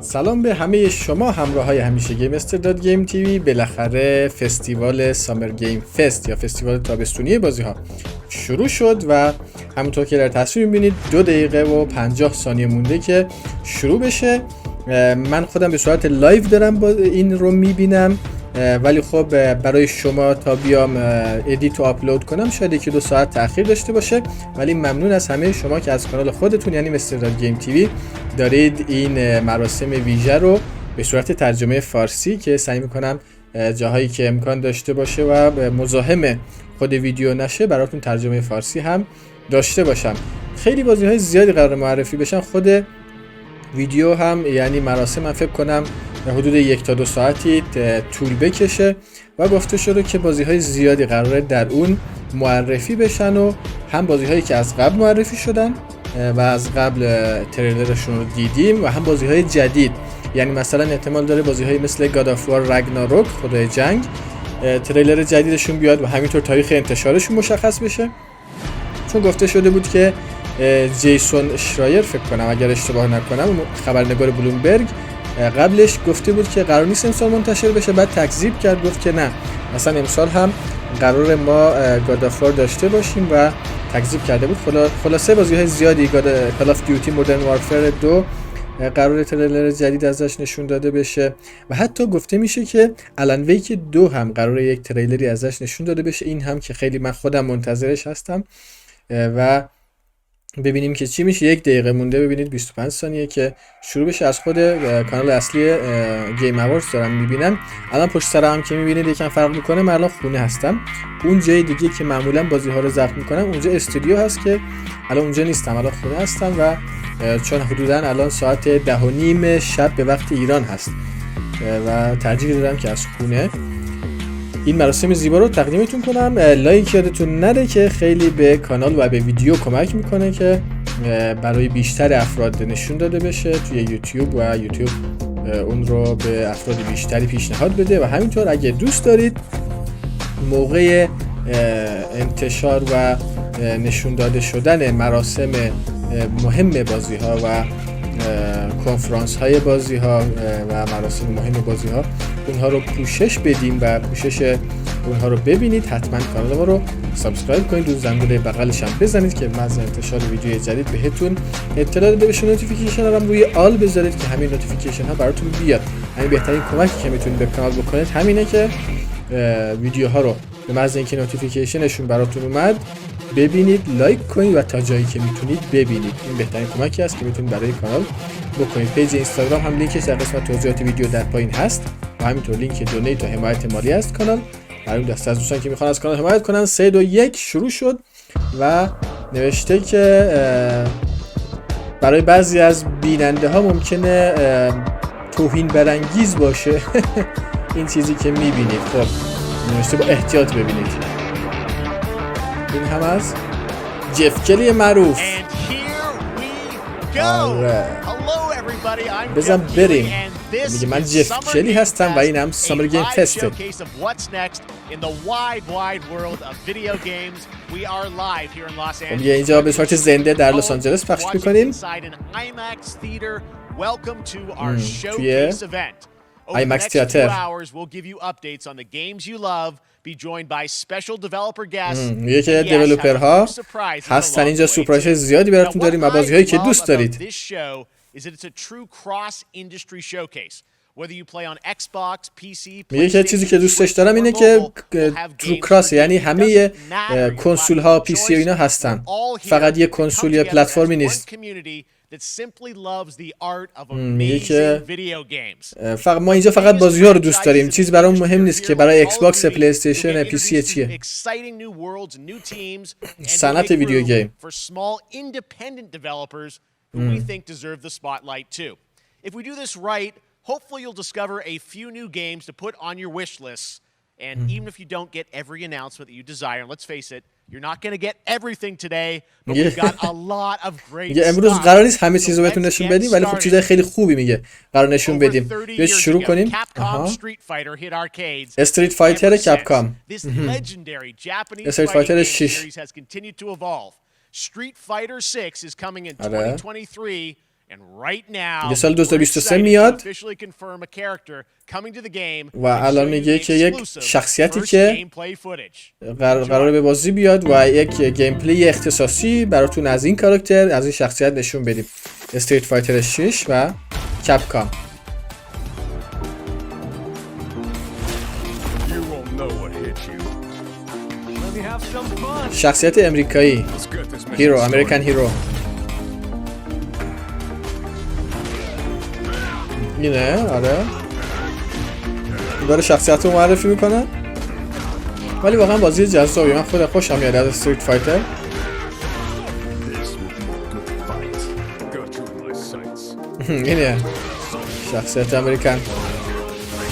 سلام به همه شما همراه های همیشه گیمستر داد گیم تیوی. بالاخره فستیوال سامر گیم فست یا فستیوال تابستونی بازی ها شروع شد و همونطور که در تصویر میبینید 2 دقیقه و 50 ثانیه مونده که شروع بشه. من خودم به صورت لایو دارم این رو میبینم، ولی خب برای شما تا بیام ادیت و آپلود کنم شاید 1-2 ساعت تأخیر داشته باشه، ولی ممنون از همه شما که از کانال خودتون یعنی مستر داد گیم تیوی دارید این مراسم ویژه رو به صورت ترجمه فارسی که سعی میکنم جاهایی که امکان داشته باشه و مزاحم خود ویدیو نشه براتون ترجمه فارسی هم داشته باشم. خیلی بازی های زیادی قرار معرفی بشن، خود ویدیو هم یعنی مراسم من فکر کنم حدود 1 تا 2 ساعتی طول بکشه و گفته شده که بازی های زیادی قراره در اون معرفی بشن و هم بازی هایی که از قبل معرفی شدن و از قبل تریلرشون رو دیدیم و هم بازی های جدید، یعنی مثلا احتمال داره بازی های مثل گاد وار رگناروک خدای جنگ تریلر جدیدشون بیاد و همینطور تاریخ انتشارشون مشخص بشه، چون گفته شده بود که جیسون اشرایر فکر کنم اگر اشتباه نکنم خبرنگار بلومبرگ قبلش گفته بود که قرار نیست امسال منتشر بشه، بعد تکذیب کرد گفت که نه مثلا امسال هم قرار ما گادافوار داشته باشیم و تکذیب کرده بود. خلاصه بازی های زیادی کالاف دیوتی مدرن وارفر 2 قرار تریلر جدید ازش نشون داده بشه و حتی گفته میشه که آلن ویک 2 هم قرار یک تریلری ازش نشون داده بشه، این هم که خیلی من خودم منتظرش هستم و ببینیم که چی میشه. 1 دقیقه مونده، ببینید 25 ثانیه که شروع بشه. از خود کانال اصلی گیم اواردز دارم میبینم. الان پشت سرم که میبینید یکم فرق میکنه، من الان خونه هستم. اون جای دیگه که معمولا بازی ها رو ضبط میکنم اونجا استودیو هست که الان اونجا نیستم، الان خونه هستم و چون حدودا الان ساعت 10:30 شب به وقت ایران هست و ترجیح دادم که از خونه این مراسم زیبا رو تقدیمتون کنم. لایک یادتون نره که خیلی به کانال و به ویدیو کمک میکنه که برای بیشتر افراد نشون داده بشه توی یوتیوب و یوتیوب اون رو به افراد بیشتری پیشنهاد بده و همینطور اگه دوست دارید موقع انتشار و نشون داده شدن مراسم مهم بازی ها و کنفرانس های بازی ها و مراسم مهم بازی ها اونها رو پوشش بدیم و پوشش اونها رو ببینید، حتما کانال ما رو سابسکرایب کنید، دو زنگوله بغلش هم بزنید که از انتشار ویدیو جدید بهتون اطلاع داده بشه. نوتیفیکیشن رو هم روی آل بذارید که همین نوتیفیکیشن ها براتون بیاد. همین بهترین کمکی که میتونید به کانال بکنید همینه که ویدیوها رو به محض اینکه نوتیفیکیشنشون براتون اومد ببینید، لایک کنید و تا جایی که میتونید ببینید. این بهترین کمکی است که میتونید برای کانال بکنید. پیج اینستاگرام هم لینکش در قسمت توضیحات ویدیو در پایین هست و همینطور لینک دونیت و حمایت مالی است کانال. برای اون دسته از دوستان که میخوان از کانال حمایت کنن 3 2 1 شروع شد و نوشته که برای بعضی از بیننده ها ممکنه توهین برانگیز باشه این چیزی که میبینید. خب نوشته با احتیاط ببینید. این هم از جف کلی معروف. بزن بریم. میگه من جف کلی هستم و این هم سامر گیم فسته. میگه اینجا به صورت زنده در لس آنجلس پخش میکنیم توی IMAX تئاتر. میگه که دیولپرها هستن اینجا، سورپرایز زیادی براتون داریم و بازی هایی که دوست دارید. میگه که چیزی که دوستش دارم اینه که ترو کراس، یعنی همه کنسول ها پی سی و اینا هستن، فقط یه کنسول یا پلتفرمی نیست. میگه که فقط ما اینجا فقط بازی ها رو دوست داریم، چیز برام مهم نیست که برای ایکس باکس، پلی استیشن، پی سی چیه. صنعت ویدیو گیم. Hopefully you'll discover a few new games to put on your wish lists. And even if you don't get every announcement that you desire, and let's face it, you're not going to get everything today, but we've got a lot of great stuff. امروز قرار نیست همه چیزو بهتون نشون بدیم، ولی خب چیزای خیلی خوبی میگه قرار نشون بدیم. بیاید شروع کنیم. استریت فایتر کپکام. استریت فایتر 6. Street Fighter 6 is coming in 2023. دیگه سال 2023 میاد و الان میگه که یک شخصیتی که قراره به بازی بیاد و یک گیم پلی اختصاصی براتون از این کاراکتر، از این شخصیت نشون بدیم. استریت فایتر 6 و کپکام. شخصیت امریکایی، هیرو، امریکن هیرو. اینه آره، داره شخصیت رو معرفی میکنن، ولی واقعا بازی جذابی. من خود خوشم میاد از استریت فایتر. اینه شخصیت امریکن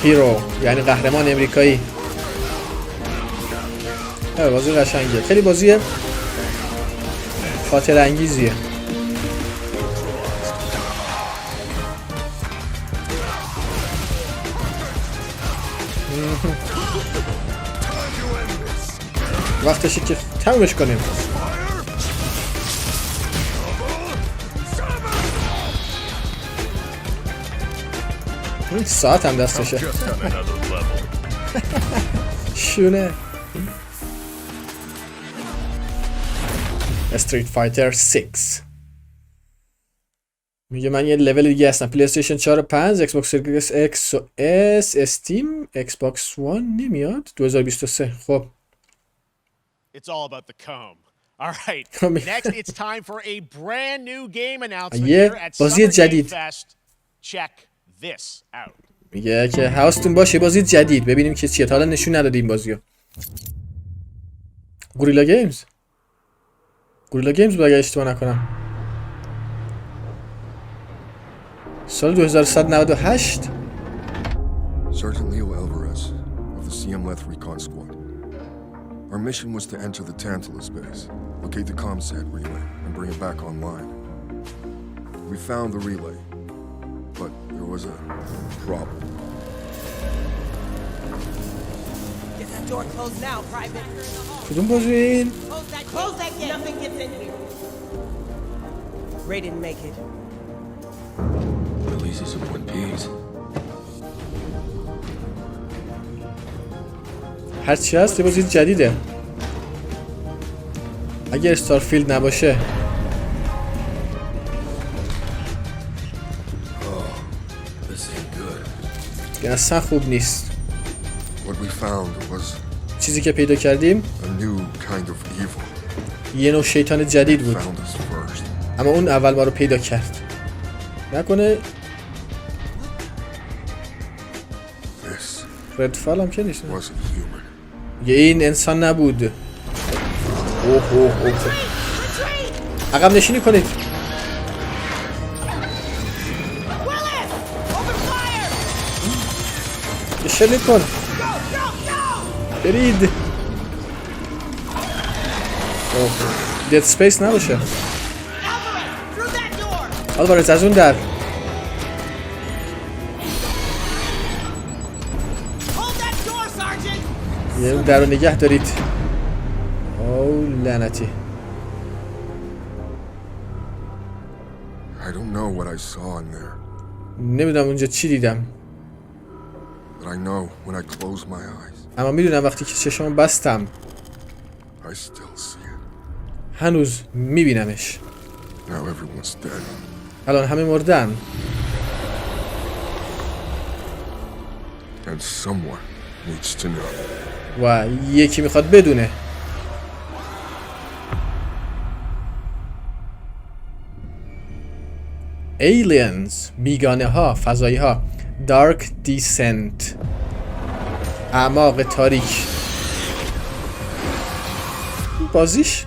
هیرو، یعنی قهرمان امریکایی. بازی قشنگه، خیلی بازی خاطر انگیزیه. وقتشه که تمومش کنیم. این ساعت هم دستشه. شونه. استریت فایتر 6. میگه من یه لول دیگه هستم. پلی استیشن 4 و 5، ایکس باکس سریز اکس و اس، استیم، ایکس باکس 1 نمیاد 2023. خب It's all about the comb. All right. Next, it's time for a brand new game announcement here at Summer Game Fest. Check this out. میگه که حواستون باشه بازی جدید. ببینیم که چیه. تا حالا نشون نداده این بازیو. گوریلا گیمز بود اگه اشتباه نکنم. سال 2198. Sergeant Leo Alvarez of the CM-Leth Recon Squad. Our mission was to enter the Tantalus base, locate the ComSat relay, and bring it back online. We found the relay, but there was a problem. Get that door closed now, Private. کدوم بازی این؟ Close that gate. Nothing gets in here. Ray didn't make it. Releases in one piece. هرچی هست یه بازی جدیده. اگر استارفیلد نباشه. این اصلا خوب نیست. چیزی که پیدا کردیم یه نوع شیطان جدید بود، اما اون اول ما رو پیدا کرد. نکنه ردفال هم که نیست. یه این انسان نبود. اوه عقب نشینی کنید. شلیک کن. برید. دید سپیس نباشه. آلوارز از اون در. یه در رو نگه دارید. او لعنتی. نمیدونم اونجا چی دیدم، اما میدونم وقتی که چشمم بستم هنوز میبینمش. الان همه مردن و یکی میخواد بدونه. Aliens، بیگانه ها، فضایی ها. Dark Descent، اعماق تاریک. بازیش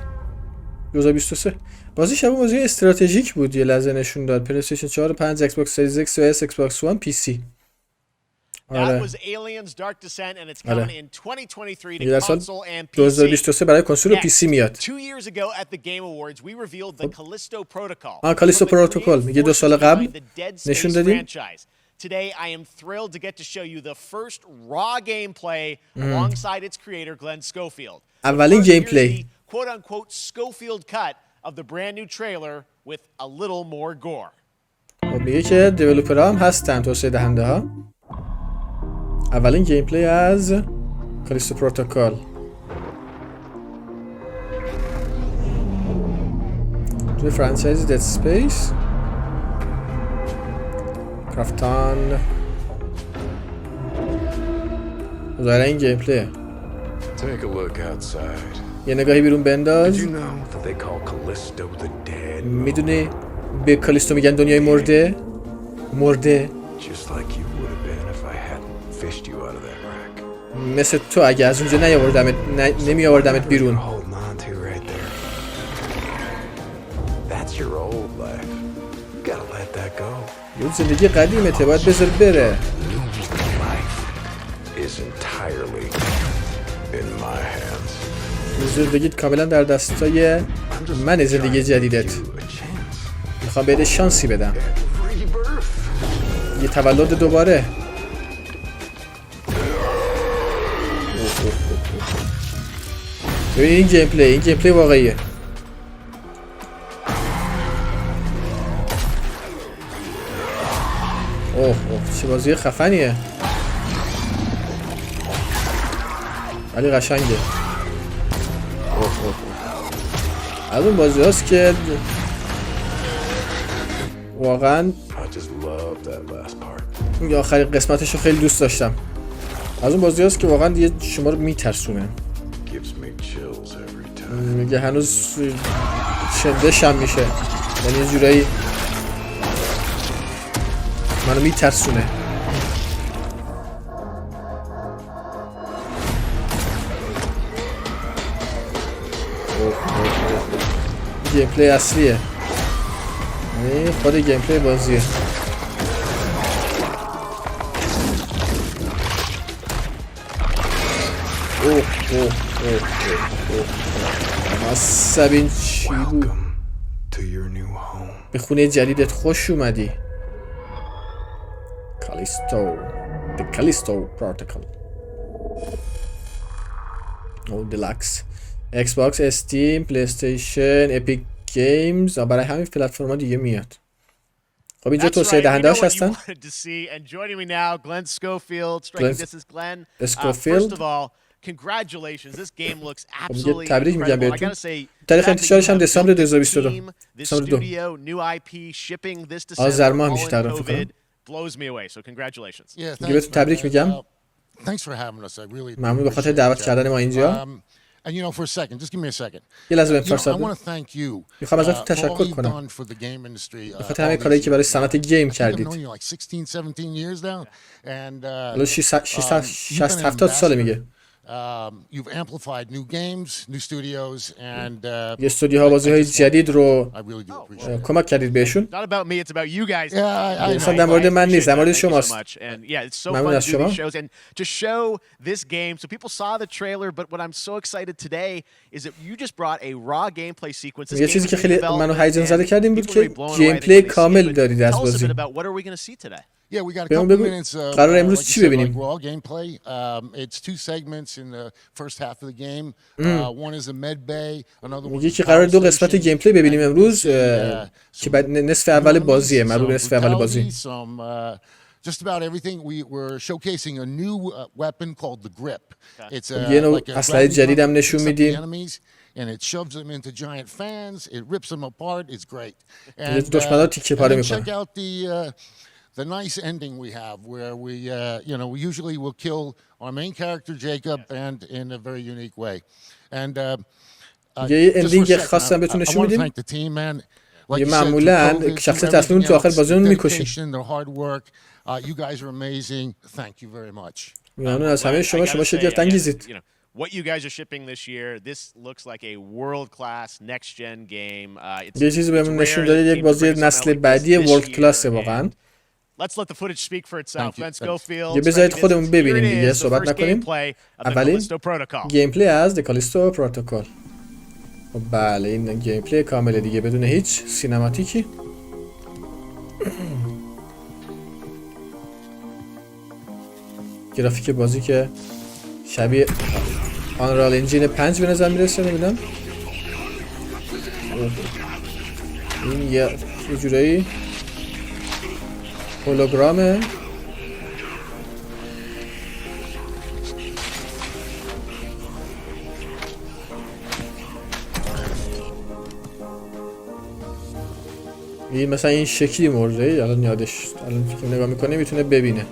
2023 بازیش هم بازی استراتژیک بود. یه لحظه نشون داد. پلی استیشن 4 و 5، ایکس باکس سریز ایکس و اس، ایکس باکس 1، پی سی. That was Aliens Dark Descent and it's coming in 2023 to console and PC. 2023 برای کنسول و پی سی میاد. 2 years ago at the Game Awards we revealed the Callisto Protocol. Callisto Protocol میگه 2 سال قبل نشون دادیم. Today I am thrilled to get to show you the first raw gameplay alongside its creator Glenn Schofield. اولین gameplay. Quote unquote Schofield cut of the brand new trailer with a little more gore. خب میگه که دیولپرها هم هستن، توسعه دهنده ها. اولین گیم پلی از کالیستو پروتوکول. توی فرانچایز دد سپیس کرافتان ظاهرا این گیم پلیه. Take a look outside. یه نگاهی بیرون بنداز. Did you know that they call Callisto the dead? میدونی به کالیستو میگن دنیای مرده؟ مرده. Just like you would have been if I hadn't fished you out of that wreck. مثل تو اگه از اونجا نمی آوردمت بیرون. Holding on to right there. That's your old life. You gotta let that go. اون زندگی قدیمته، باید بذار بره. Life is entirely in my hands. زندگیت کاملا در دستای من. زندگی جدیدت میخوام بهت شانسی بدم، یه تولد دوباره. ببین این گیم پلی واقعیه. اوه چه بازی خفنیه، ولی قشنگه. از اون بازی هاست که واقعا یه آخری قسمتش رو خیلی دوست داشتم. از اون بازی هاست که واقعا دیگه شما رو میترسونه. میگه هنوز شدشم میشه، یعنی یه جورایی منو میترسونه. گیم پلی اصلیه، یعنی خود گیم پلی بازیه. عصبین چی بود؟ به خونه جدیدت خوش اومدی. The Callisto Protocol. Deluxe. Xbox, Steam, PlayStation, Epic Games. برای همین پلتفرم‌ها دیگه میاد. خب اینجا توسعه دهنده هاش هستن. Schofield. تبریک میگم بهتون. تاریخ انتشارش هم دسامبر 2022. دسامبر 2. آذر ماه میشه تقریبا فکر کنم. دیگه بهتون تبریک میگم. ممنون به خاطر دعوت کردن ما اینجا. یه لحظه فرصت میخوام ازتون تشکر کنم به خاطر همه کارهایی که برای صنعت گیم کردید. الان 60-70 ساله میگه. یه استودیوها بازی‌های جدید رو کمک کردید بهشون. اصلا در مورد من نیست، در مورد شماست. ممنون از شما. یه چیزی که خیلی منو هیجان زده کردیم بود که گیم پلی کامل دارید از بازی. بهمون بگو قرار امروز چی ببینیم؟ میگه که قرار 2 قسمت گیم پلی ببینیم امروز که بعد نصف اول بازیه، مربوط به نصف اول بازی. Just about everything. We're showcasing a new weapon called the grip. It's یه نوع اسلحه جدید هم نشون میدیم. And it shoves them into giant fans. It rips them apart. It's great. And دشمنا تیکه پاره میکنه. Check out the nice ending we have, where we we usually will kill our main character Jacob, and in a very unique way. And یه اندینگ خاصم بهتون نشون میدیم. یه معمولا شخصیت اصلیمون تو آخر بازیمون میکشیم. You guys are amazing. Thank you very much. ممنون از همه شما شگفت انگیزید. What you guys are shipping this year, this looks like a world-class next-gen game. یه چیزی بهمون نشون داده یک بازی نسل بعدی ورلد کلاس واقعا. Let's let the footage speak for itself. Let's go field. یه بذارید خودمون ببینیم دیگه، صحبت نکنیم. اولین گیم پلی از The Callisto Protocol. بله این گیم پلی کامله دیگه بدون هیچ سینماتیکی. گرافیک بازی که شبیه آنرال انجین 5 به نظر میرسه. نمیدونم این یه جورایی هولوگرامه. این مثلا این شکلی مرده. الان یادش الان که نگاه میکنه میتونه ببینه.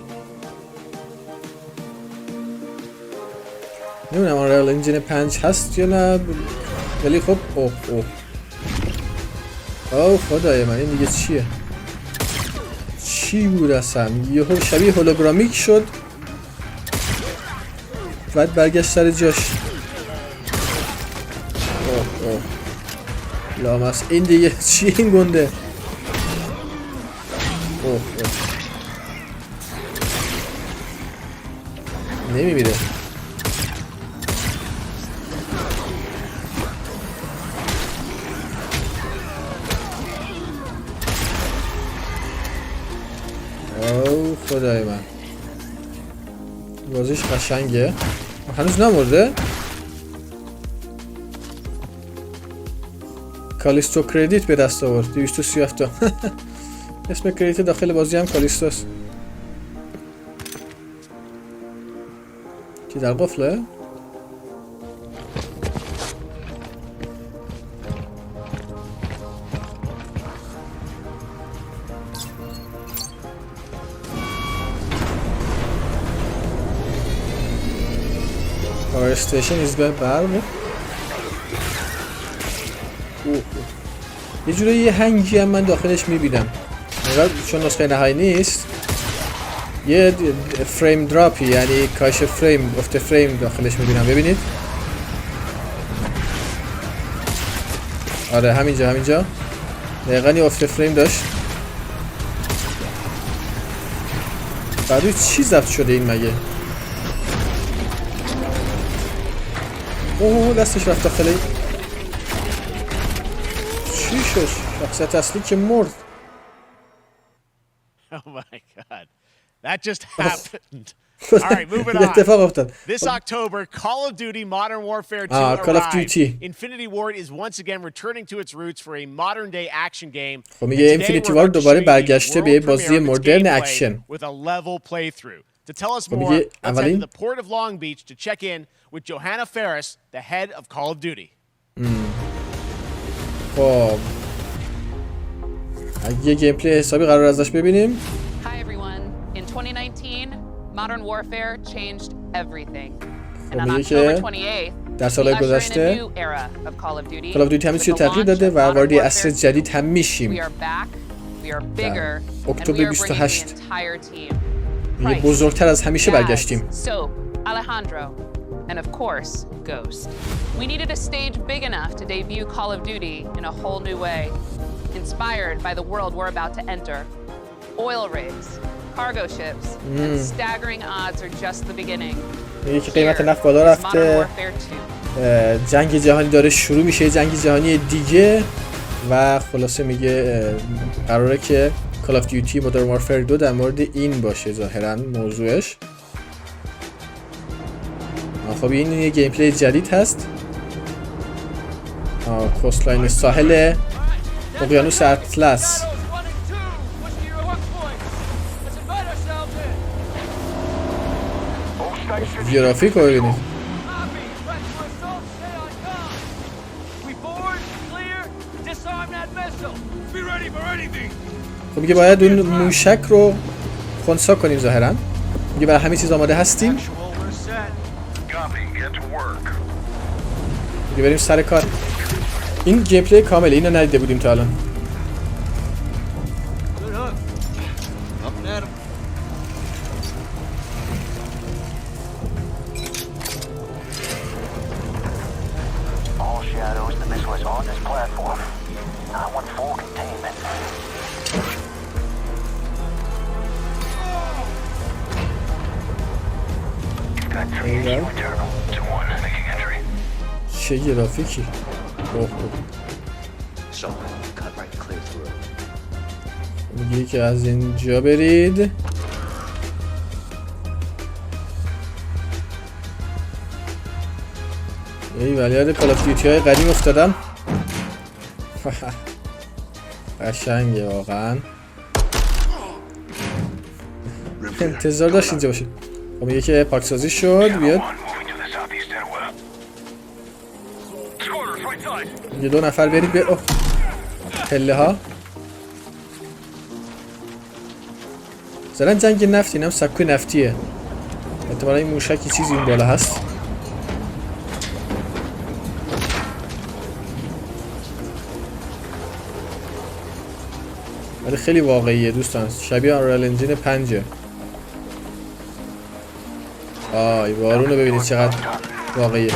نمیدونم آنریل انجین 5 هست یا نه، ولی خب اوه خدای من، این دیگه چیه؟ چی بود اصلا؟ یهو شبیه هولوگرامیک شد بعد برگشت سر جاش. اوه لامس این دیگه چی این گنده؟ اوه نمیمیره. اوه خدای من، بازیش قشنگه. هنوز نمرده. کالیستو کردیت به دست آورد 237 تا. اسم کردیت داخل بازی هم کالیستوست. کی در قفله؟ Power station is bad. یه جوری یه هنگی هم من داخلش میبینم، چون نسخه نهایی نیست. یه فریم دراپی، یعنی کاهش فریم، افت فریم داخلش میبینم. ببینید آره همینجا دقیقا یه افت فریم داشت. بعدی چی ضبط شده این مگه؟ اوه دستش رفت داخل. چی شد؟ شخصیت اصلی که مرد. Oh my god. That just happened. All right, moving on. This October, Call of Duty Modern Warfare 2 arrives. Infinity Ward is once again returning to its roots for a modern-day action game. خب میگه اینفینیتی وارد دوباره برگشته به بازی مدرن اکشن. With a level playthrough. To tell us more, let's head to the port of Long Beach to check in with Johanna Ferris, the head of Call of Duty. خب یه گیم پلی حسابی قرار ازش ببینیم. Hi everyone. In 2019, Modern Warfare changed everything. And on October 28th, در سالهای گذشته Call of Duty همه چی رو تغییر داده و وارد عصر جدید هم میشیم. اکتبر 28 یه بزرگتر از همیشه برگشتیم. And of course, Ghost. We needed a stage big enough to debut Call of Duty in a whole new way, inspired by the world we're about to enter. Oil rigs, cargo ships, and staggering odds are just the beginning. یکی قیمت نفت بالا رفته. جنگ جهانی داره شروع میشه، جنگ جهانی دیگه. و خلاصه میگه قراره که Call of Duty Modern Warfare 2 در مورد این باشه ظاهرا موضوعش. خب این یه گیم پلی جدید هست. کوستلاین ساحل اقیانوس اطلس. گرافیک رو ببینید. خب میگه باید اون موشک رو خنثی کنیم ظاهرا. میگه برای همه چیز آماده هستیم. دیگه بریم سر کار. این گیم پلی کامله، اینو ندیده بودیم تا الان. چه گرافیکی. میگه که از اینجا برید. ای ولی یاد کال آف دیوتی های قدیم افتادم. قشنگه واقعا. انتظار داشت اینجا باشید. خب میگه که پاکسازی شد بیاد. یه 2 نفر برید به پله ها. زدن جنگ نفتی، اینم سکوی نفتیه. احتمالا این موشکی چیزی اون بالا هست. ولی خیلی واقعیه دوستان، شبیه آنریل انجین 5. آی بارون رو ببینید چقدر واقعیه.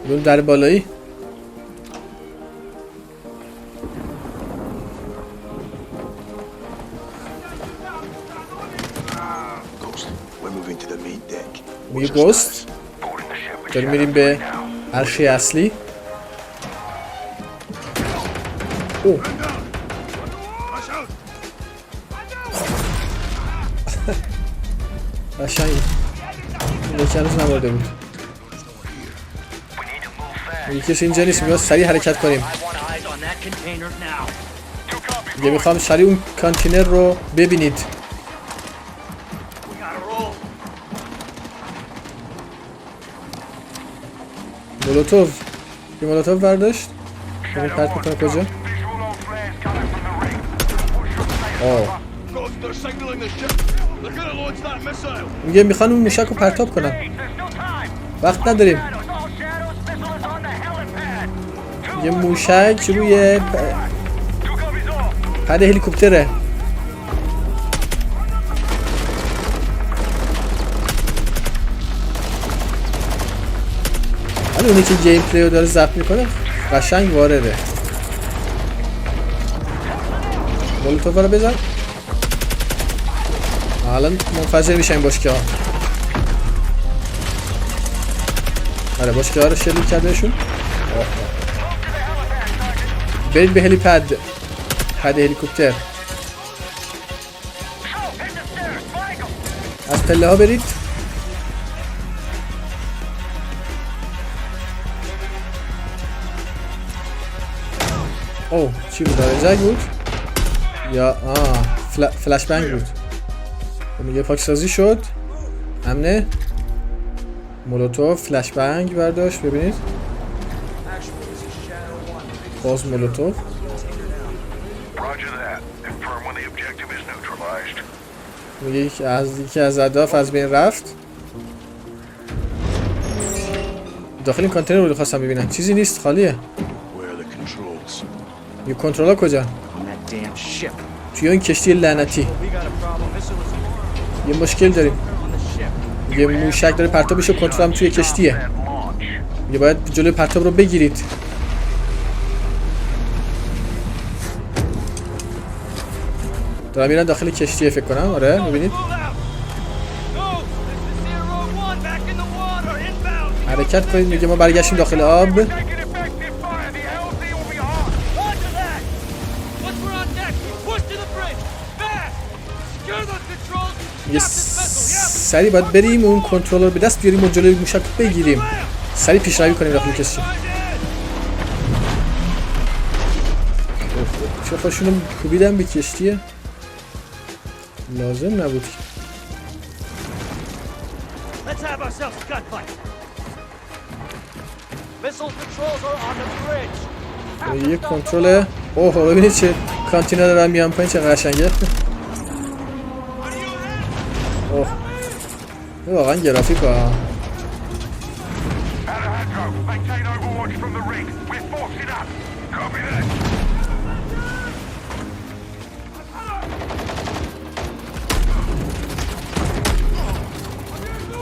اون در بالایی میگه گوست. داریم میریم به عرشه اصلی. اوه قشنگ اینو که هنوز نمارده بود. میگه کسی اینجا نیست، میگه سریع حرکت کنیم. میگه میخوام سریع اون کانتینر رو ببینید. مولوتوف، یه مولوتوف برداشت. ببین پرت میکنه کجا. میگه میخوان اون موشک رو پرتاب کنن، وقت نداریم. یه موشک روی پد هلیکوپتره. ولی اونی که گیم پلی رو داره ضبط میکنه قشنگ وارده. مولوتوف رو بزن. الان منفجر میشه این بشکه ها. آره بشکه ها رو شلیک کردهشون. برید به هلیپد، پد هلیکوپتر. از پله ها برید. اوه چی بود؟ داره بود یا فلش بنگ بود. میگه پاکسازی شد. امنه. مولوتوف فلش بنگ برداشت. ببینید باز مولوتوف. میگه یکی از اهداف از بین رفت. داخل این کانتینر رو خواستم ببینم، چیزی نیست، خالیه. یه کنترلر کجا؟ توی این کشتی لعنتی یه مشکل داریم. یه موشک داره پرتابش رو کنترل هم توی کشتیه. یه باید جلوی پرتاب رو بگیرید. دارم میرن داخل کشتیه فکر کنم. آره ببینید حرکت کنید. میگه ما برگشتیم داخل آب. یه سری باید بریم اون کنترلر به دست بیاریم و جلوی موشک بگیریم. سری پیشروی کنیم داخل کشتی. چه خوشونو کوبیدم به کشتیه. لازم نبود. یه کنترل. اوه ببینید چه کانتینر دارن میان پایین، چه قشنگه. اوه واقعا گرافیک ها.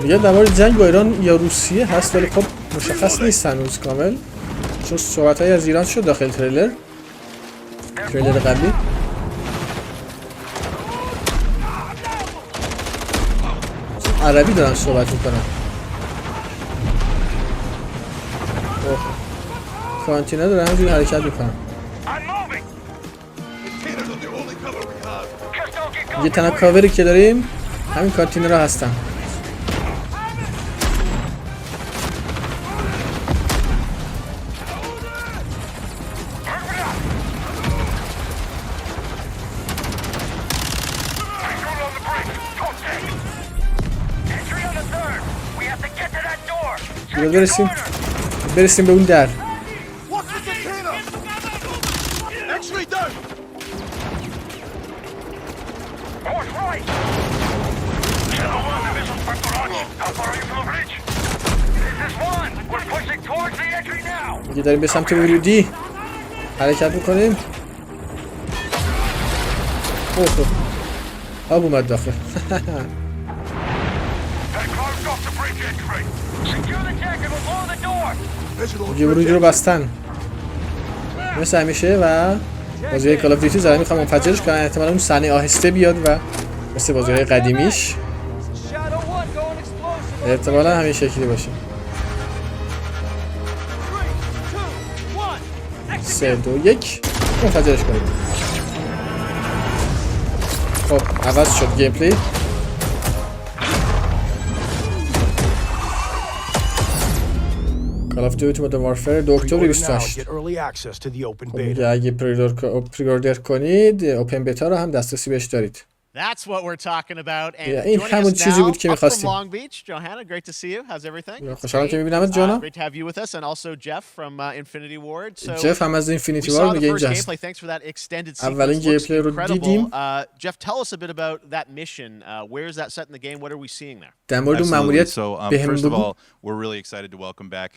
میگه در مورد جنگ با ایران یا روسیه هست ولی خب مشخص نیست هنوز کامل، چون صحبتهای از ایران شد داخل تریلر قبلی. عربی دارن صحبت میکنن. کانتینر دارن همینجوری حرکت میکنن. یه تنها کاوری که داریم همین کانتینر ها هستن. برسیم به اون در. دیگه داریم به سمت ورودی حرکت میکنیم. اوه آب اومد داخل. دیگه ورودی رو بستن مثل همیشه و بازی کالاف دیوتی زدن میخوام منفجرش کنن. احتمالا اون صحنه آهسته بیاد و مثل بازی های قدیمیش احتمالا همین شکلی باشه. 3 2 1 منفجرش کنیم. خب عوض شد گیم پلی. Call of Duty Modern Warfare 2 اکتبر 28. خب میگه اگه پریوردر کنید اوپن بتا رو هم دسترسی بهش دارید. That's what we're talking about. And این همون چیزی بود که می‌خواستیم. Long Beach, Johanna, great to see you. How's everything? خوشحالم که می‌بینمت جانا. Great to have you with us and also Jeff from Infinity Ward. So Jeff هم از Infinity Ward میگه اینجا هست. Thanks for that extended sequence. اولین گیم پلی رو دیدیم. Jeff, tell us a bit about that mission. Where is that set in the game? What are we seeing there? در مورد ماموریت بهم First of بگو. all, we're really excited to welcome back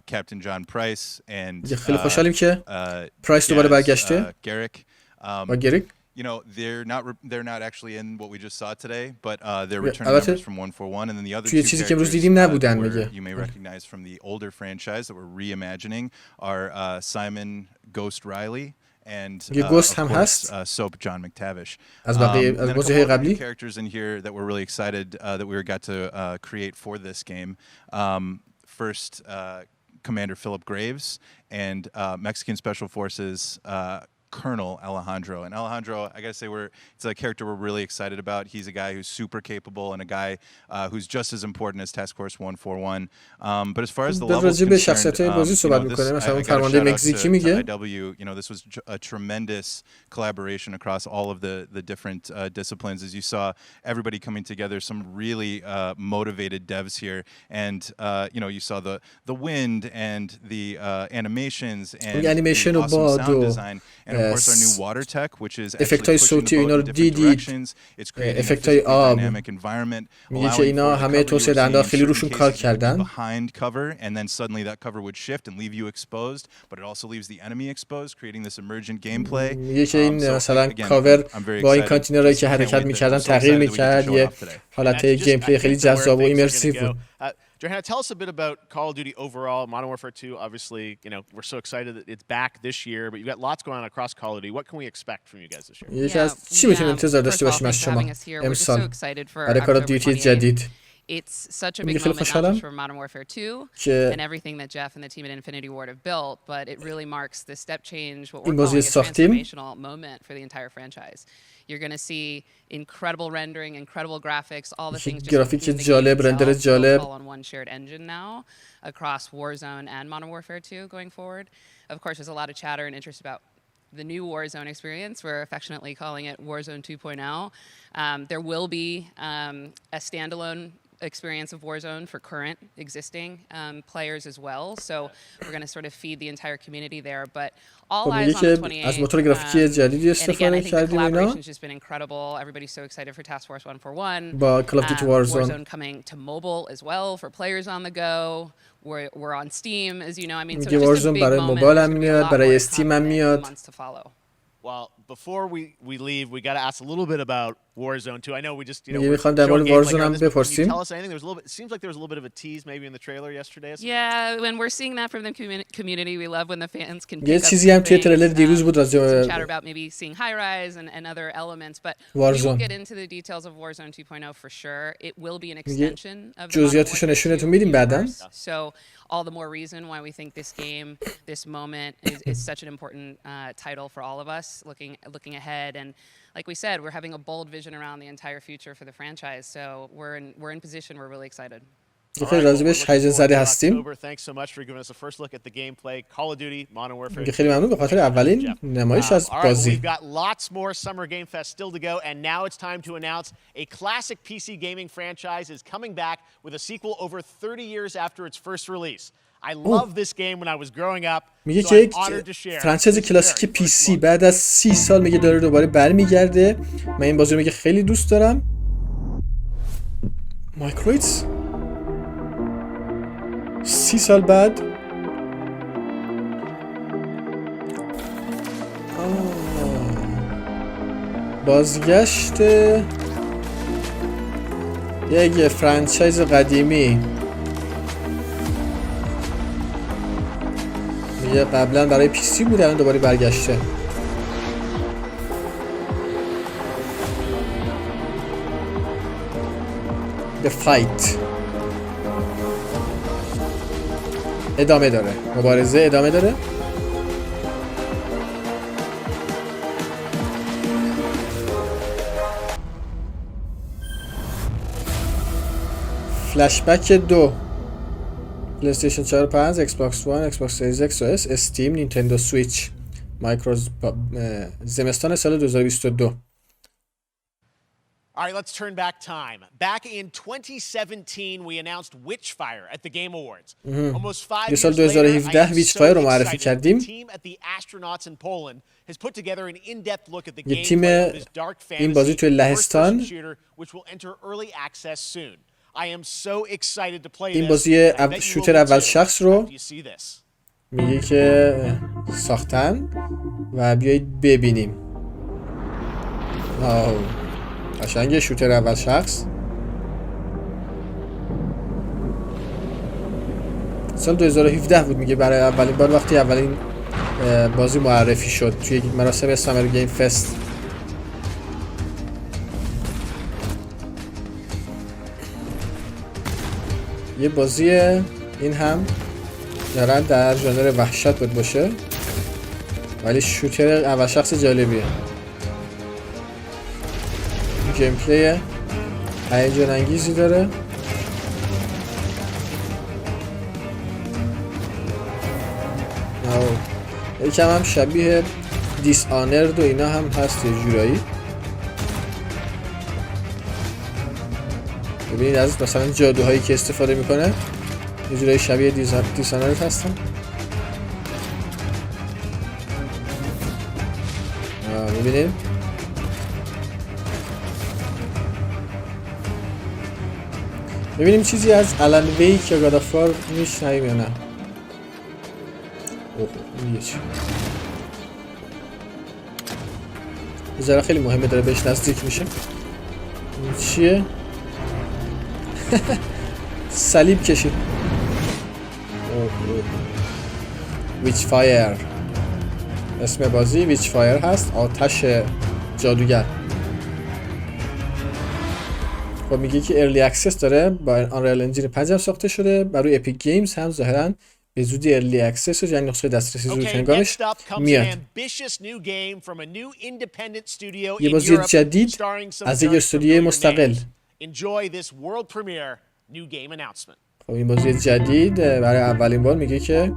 Captain John Price and خیلی خوشحالیم که پرایس دوباره برگشته. Garrick. و گریک. You know, they're not actually in what we just saw today, but they're returning members from 141, and then the other two چیزی که امروز دیدیم نبودن میگه. You may recognize from the older franchise that we're reimagining are Simon Ghost Riley and Ghost هم هست. Soap John McTavish. از بقیه از بازی‌های قبلی. Characters in here that we're really excited that we got to create for this game. First, Commander Philip Graves and Mexican Special Forces Colonel Alejandro. And Alejandro, I gotta say, it's a character we're really excited about. He's a guy who's super capable and a guy who's just as important as Task Force 141. But as far as the level is concerned, you know, this was a tremendous collaboration across all of the different disciplines. As you saw, everybody coming together, some really motivated devs here. And, you know, you saw the wind and the animations and the awesome sound design. And of course our new water tech, which is actually pushing the boat in different directions. It's creating a physically dynamic environment, allowing for the recovery behind cover, and then suddenly that cover would shift and leave you exposed, but it also leaves the enemy exposed, creating this emergent gameplay. میگه که این مثلا کاور با این کانتینرهایی که حرکت می‌کردن تغییر می‌کرد، یه حالت گیم پلی خیلی جذاب و ایمرسیو بود. Johanna, tell us a bit about Call of Duty overall. Modern Warfare 2, obviously, you know, we're so excited that it's back this year, but you've got lots going on across Call of Duty. What can we expect from you guys this year? یکی از چی میتونیم انتظار داشته باشیم از شما امسال برای کال آف دیوتی جدید؟ It's such a big moment not just for Modern Warfare 2 and everything that Jeff and the team at Infinity Ward have built, but it really marks the step change, what we're calling a transformational moment for the entire franchise. You're going to see incredible rendering, incredible graphics, all the things just all on one shared engine now across Warzone and Modern Warfare 2 going forward. Of course, there's a lot of chatter and interest about the new Warzone experience. We're affectionately calling it Warzone 2.0. There will be a standalone experience of Warzone for current existing players as well. So we're going to sort of feed the entire community there. But all eyes on the 28th. از موتور گرافیکی جدیدی استفاده کردیم اینا. Collaboration's just been incredible. Everybody's so excited for Task Force 141. با Call of Duty Warzone coming to mobile as well for players on the go. We're on Steam, as you know. I mean, so it's just a big برای موبایل هم میاد، برای استیم هم میاد. Well, before we leave, we got to ask a little bit about Warzone 2. I know we just, you know, میخوام در مورد Warzone هم بپرسیم. Tell us anything. There was a little bit. It seems like there was a little bit of a tease maybe in the trailer yesterday. Yeah, when we're seeing that from the community, we love when the fans can. یه چیزی هم توی تریلر دیروز بود راجع به chatter about maybe seeing high rise and other elements, but we will get into the details of Warzone 2.0 for sure. It will be an extension of the جزئیاتشو نشونتون میدیم بعداً. So all the more reason why we think this game, this moment is such an important title for all of us looking ahead. And like we said, we're having a bold vision around the entire future for the franchise. So we're in position. We're really excited. خیلی راضی بهش هیجان زده هستیم. خیلی ممنون به خاطر اولین نمایش از بازی. میگه که یک فرانچایز کلاسیک پی سی بعد از 30 سال میگه داره دوباره برمیگرده. من این بازی رو میگه خیلی دوست دارم. مایکرویتس 30 سال بعد بازگشت یک فرانچایز قدیمی. میگه قبلا برای پی سی بود الان دوباره برگشته. The Fight ادامه داره، مبارزه ادامه داره. فلشبک 2 پلیستیشن 4 و 5 ایکس باکس 1 ایکس باکس سریز ایکس و اس استیم نینتندو سویچ مایکروز زمستان سال 2022. All right, let's turn back time. Back in 2017, we announced Witchfire at the Game Awards. Almost 5 years later, I am so excited. The team at the astronauts in Poland has put together an in-depth look at the gameplay of this dark fantasy first-person shooter, which will enter early access soon. I am so excited to play this. این بازی شوتر اول شخص رو میگه که ساختن و بیایید ببینیم. قشنگه شوتر اول شخص. سال 2017 بود میگه برای اولین بار وقتی اولین بازی معرفی شد توی مراسم سامر گیم فست. یه بازی این هم دارن در ژانر وحشت بود باشه ولی شوتر اول شخص جالبیه. گیم پلی هیجان انگیزی داره. یکم هم شبیه دیس آنرد و اینا هم هست یه جورایی. ببینید از مثلا جادوهایی که استفاده میکنه یه جورایی شبیه دیس آنرد هستن. ببینید ببینیم چیزی از آلن ویک یا گادافار میشنویم یا نه. این چی؟ بذاره خیلی مهمه داره بهش نزدیک میشه. این چیه؟ صلیب کشید. Witchfire اسم بازی Witchfire هست، آتش جادوگر. خب میگه که ارلی اکسس داره با آنریل انجین 5 هم ساخته شده. برای اپیک گیمز هم ظاهرا به زودی ارلی اکسس و یعنی نسخه دسترسی زود هنگامش میاد. یه بازی جدید از یک استودیوی مستقل. خب این بازی جدید برای اولین بار میگه که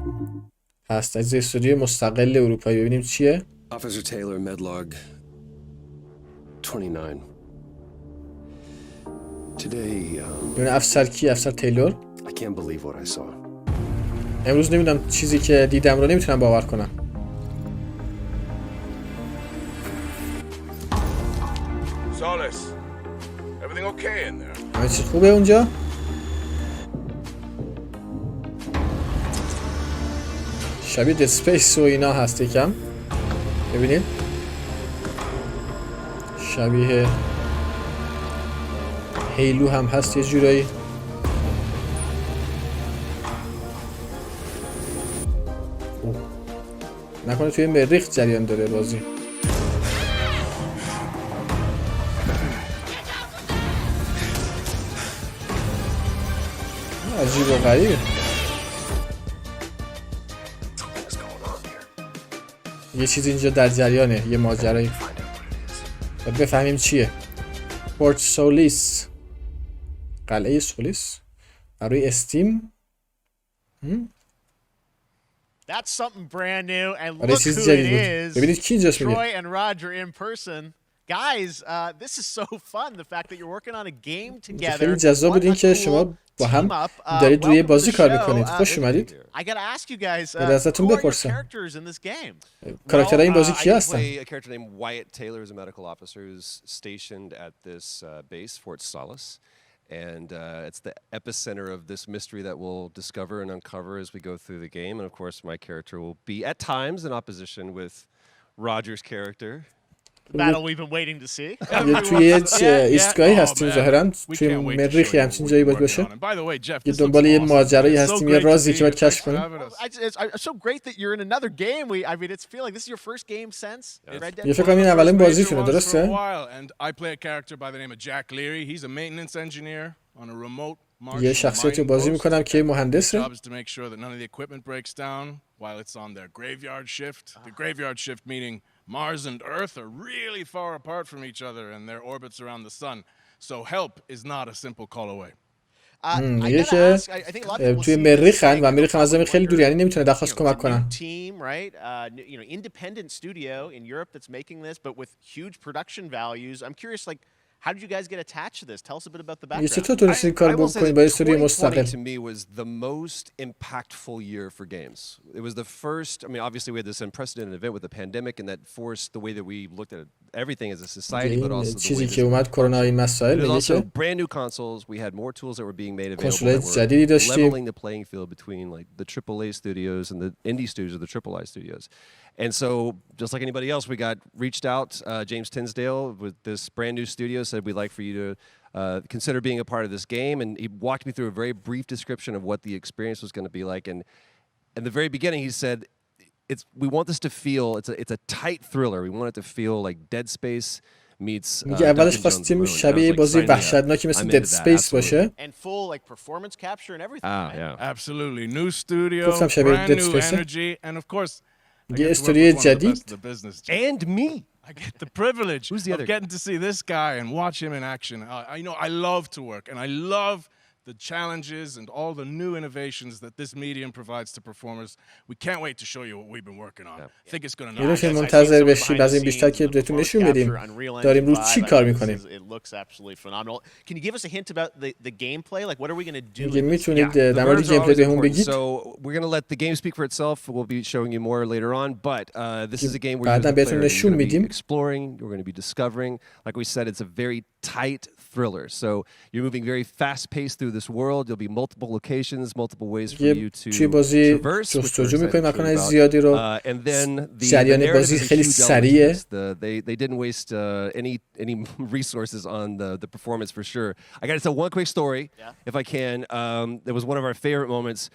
هست از استودیوی مستقل اروپایی. ببینیم چیه. Officer Taylor Medlog 29. Today, افسر کی؟ افسر تیلور. I can't believe what I saw. امروز نمیدونم چیزی که دیدم رو نمیتونم باور کنم. Solis, everything okay in there? همه چیز خوبه اونجا؟ شبیه دد اسپیس و اینا هست یکم. ببینید شبیه هیلو هم هست یه جورایی. نکنه توی مریخ جریان داره بازی. عجیب و غریبه. یه چیزی اینجا در جریانه، یه ماجرایی. باید بفهمیم چیه. پورت سولیس، قلعه سولیس. روی استیم. That's something brand new, and آره look چیز who it جدید بود. is. ببینید کی اینجاست میگه. Troy and Roger in person. Guys, this is so fun. The fact that you're working on a game together. خیلی جذاب بود این که شما با هم دارید روی بازی کار میکنید. خوش اومدید. I gotta ask you guys, ازتون who are your بپرسم. characters in this game? کاراکترهای این بازی کیا هستن؟ I play a character named Wyatt Taylor, who's a medical officer who's stationed at this base, Fort Solis. And it's the epicenter of this mystery that we'll discover and uncover as we go through the game. And of course, my character will be at times in opposition with Roger's character. The battle we've been waiting to see. توی ایستگاهی هستیم ظاهراً توی مریخی همچین جایی باید باشه. یه دنبال یه ماجرایی هستیم یه رازی که باید کشف کنیم. It's so great that you're in another game. I mean, it's feeling this is your first game since Red Dead. یه فکر کنم این اولین بازیتونه درسته؟ یه شخصیتی بازی میکنم که مهندسه. Mars and Earth are really far apart from each other and their orbits around the sun. So help is not a simple call away. میگه که توی مریخن و مریخ از زمین خیلی دوری، یعنی نمیتونه درخواست کمک کنن. Team, right? Independent studio in Europe that's making this, but with huge production values. I'm curious, like, how did you guys get attached to this? Tell us a bit about the background. چطور تونستین کار بکنید با استوری مستقل؟ 2020 to me was the most impactful year for games. It was the first, I mean, obviously we had this unprecedented event with the pandemic and that forced the way that we looked at everything as a society, but also the چیزی way که اومد کرونا این مسائل میگه also که brand new consoles. We had more tools that were being made available کنسول‌های that جدیدی were داشتیم. leveling the playing field between like the AAA studios and the indie studios or the AAA studios. And so, just like anybody else, we got reached out. James Tinsdale with this brand new studio said, "We'd like for you to consider being a part of this game." And he walked me through a very brief description of what the experience was going to be like. And in the very beginning, he said, "We want this to feel it's a tight thriller. We want it to feel like Dead Space meets." میگه اولش خواستیم شبیه بازی وحشتناکی مثل دد اسپیس باشه. And full like performance capture and everything. Yeah. Absolutely. New studio, گفتم شبیه brand دد new اسپیس. energy, and of course, میگه استوری جدید. And me. I get the privilege Who's the of other getting to see this guy and watch him in action. I love to work, and I love the challenges and all the new innovations that this medium provides to performers. We can't wait to show you what we've been working on. I think it's going to یه که منتظر بشید از این بیشتر که بهتون نشون بدیم داریم رو چی کار میکنیم. It looks absolutely phenomenal. Can you give us a hint about the gameplay? Like what are we going to do? میگه میتونید در مورد گیم پلی بهمون بگید. So we're going to let the game speak for itself. We'll be showing you more later on, but this is a game where بعداً بهتون نشون میدیم. you're exploring, you're going to be discovering. Like we said, it's a very tight thriller. So you're moving very fast-paced through this world. There'll be multiple locations, multiple ways for you to traverse. جستجو می‌کنیم مکان‌های زیادی رو. And then جریان بازی خیلی سریعه. They didn't waste any resources on the performance for sure. I got to tell one quick story, if I can. It was one of our favorite moments.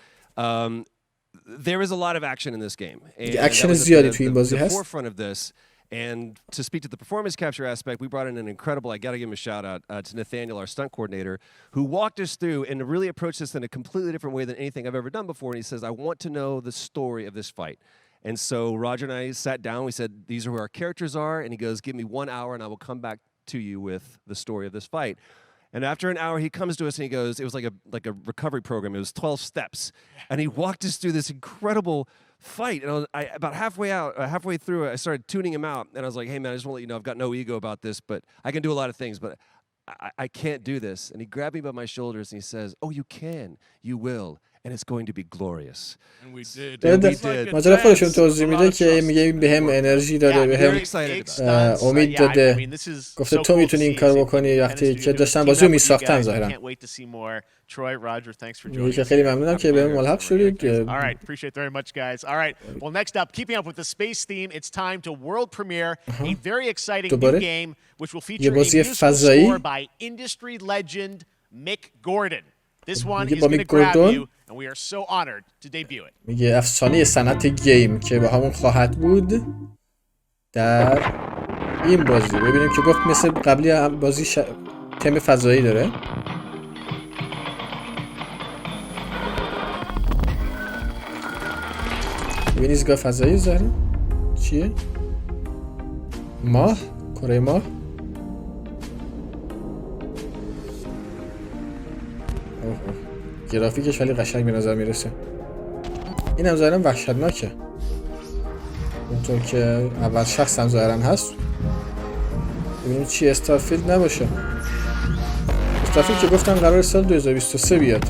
There is a lot of action in this game. And action زیادی توی این بازی the هست. forefront of this. And to speak to the performance capture aspect, we brought in an incredible, I got to give him a shout out to Nathaniel, our stunt coordinator, who walked us through and really approached this in a completely different way than anything I've ever done before. And he says, I want to know the story of this fight. And so Roger and I sat down, we said, these are who our characters are. And he goes, give me 1 hour and I will come back to you with the story of this fight. And after an hour, he comes to us and he goes, it was like a recovery program. It was 12 steps. And he walked us through this incredible fight. And about halfway through it, I started tuning him out. And I was like, hey, man, I just want to let you know I've got no ego about this, but I can do a lot of things, but I can't do this. And he grabbed me by my shoulders and he says, oh, you can. You will. And it's going to be glorious. And we did. ماجرا خودشون توضیح میده که میگه بهم انرژی داده، بهم امید داده، گفته تو میتونی این کار بکنی. وقتی که داشتن بازی رو میساختن ظاهرا. Troy, Roger, thanks for joining میگه که خیلی ممنونم که بهم ملحق شدید. All right, appreciate it very much, guys. All right, well, next up, keeping up with the space theme, it's time to world premiere a very exciting new game which will feature a musical score by industry legend Mick Gordon. This one is going to grab you, and we are so honored to debut it. میگه افسانه صنعت گیم که با همون خواهد بود در این بازی. ببینیم که گفت مثل قبلی بازی تم فضایی داره. ببینید ایستگاه فضایی زهره چیه؟ ماه؟ کره ماه؟ گرافیکش ولی قشنگ به نظر میرسه. این هم ظاهرا وحشتناکه، اونطور که اول شخص هم ظاهرا هست. ببینیم چی استارفیلد نباشه. استارفیلد که گفتن قرار سال 2023 بیاد.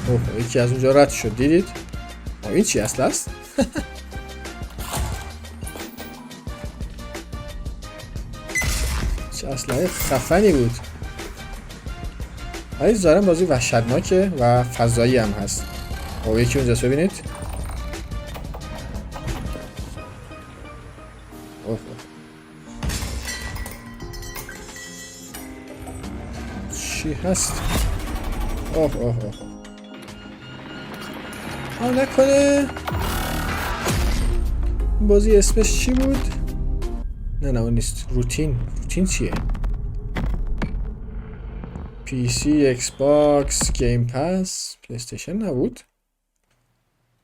اوه یکی از اونجا رد شد، دیدید؟ این چی اصل است؟ چه اسلحه خفنی بود. ولی ظاهرا بازی وحشتناکه و فضایی هم هست. اوه یکی اونجاست، ببینید. اوه چی هست؟ اوه اوه اوه نکنه بازی اسمش چی بود؟ نه اون نیست. روتین چیه؟ پی سی، ایکس باکس، گیم پاس، پلی استیشن نبود؟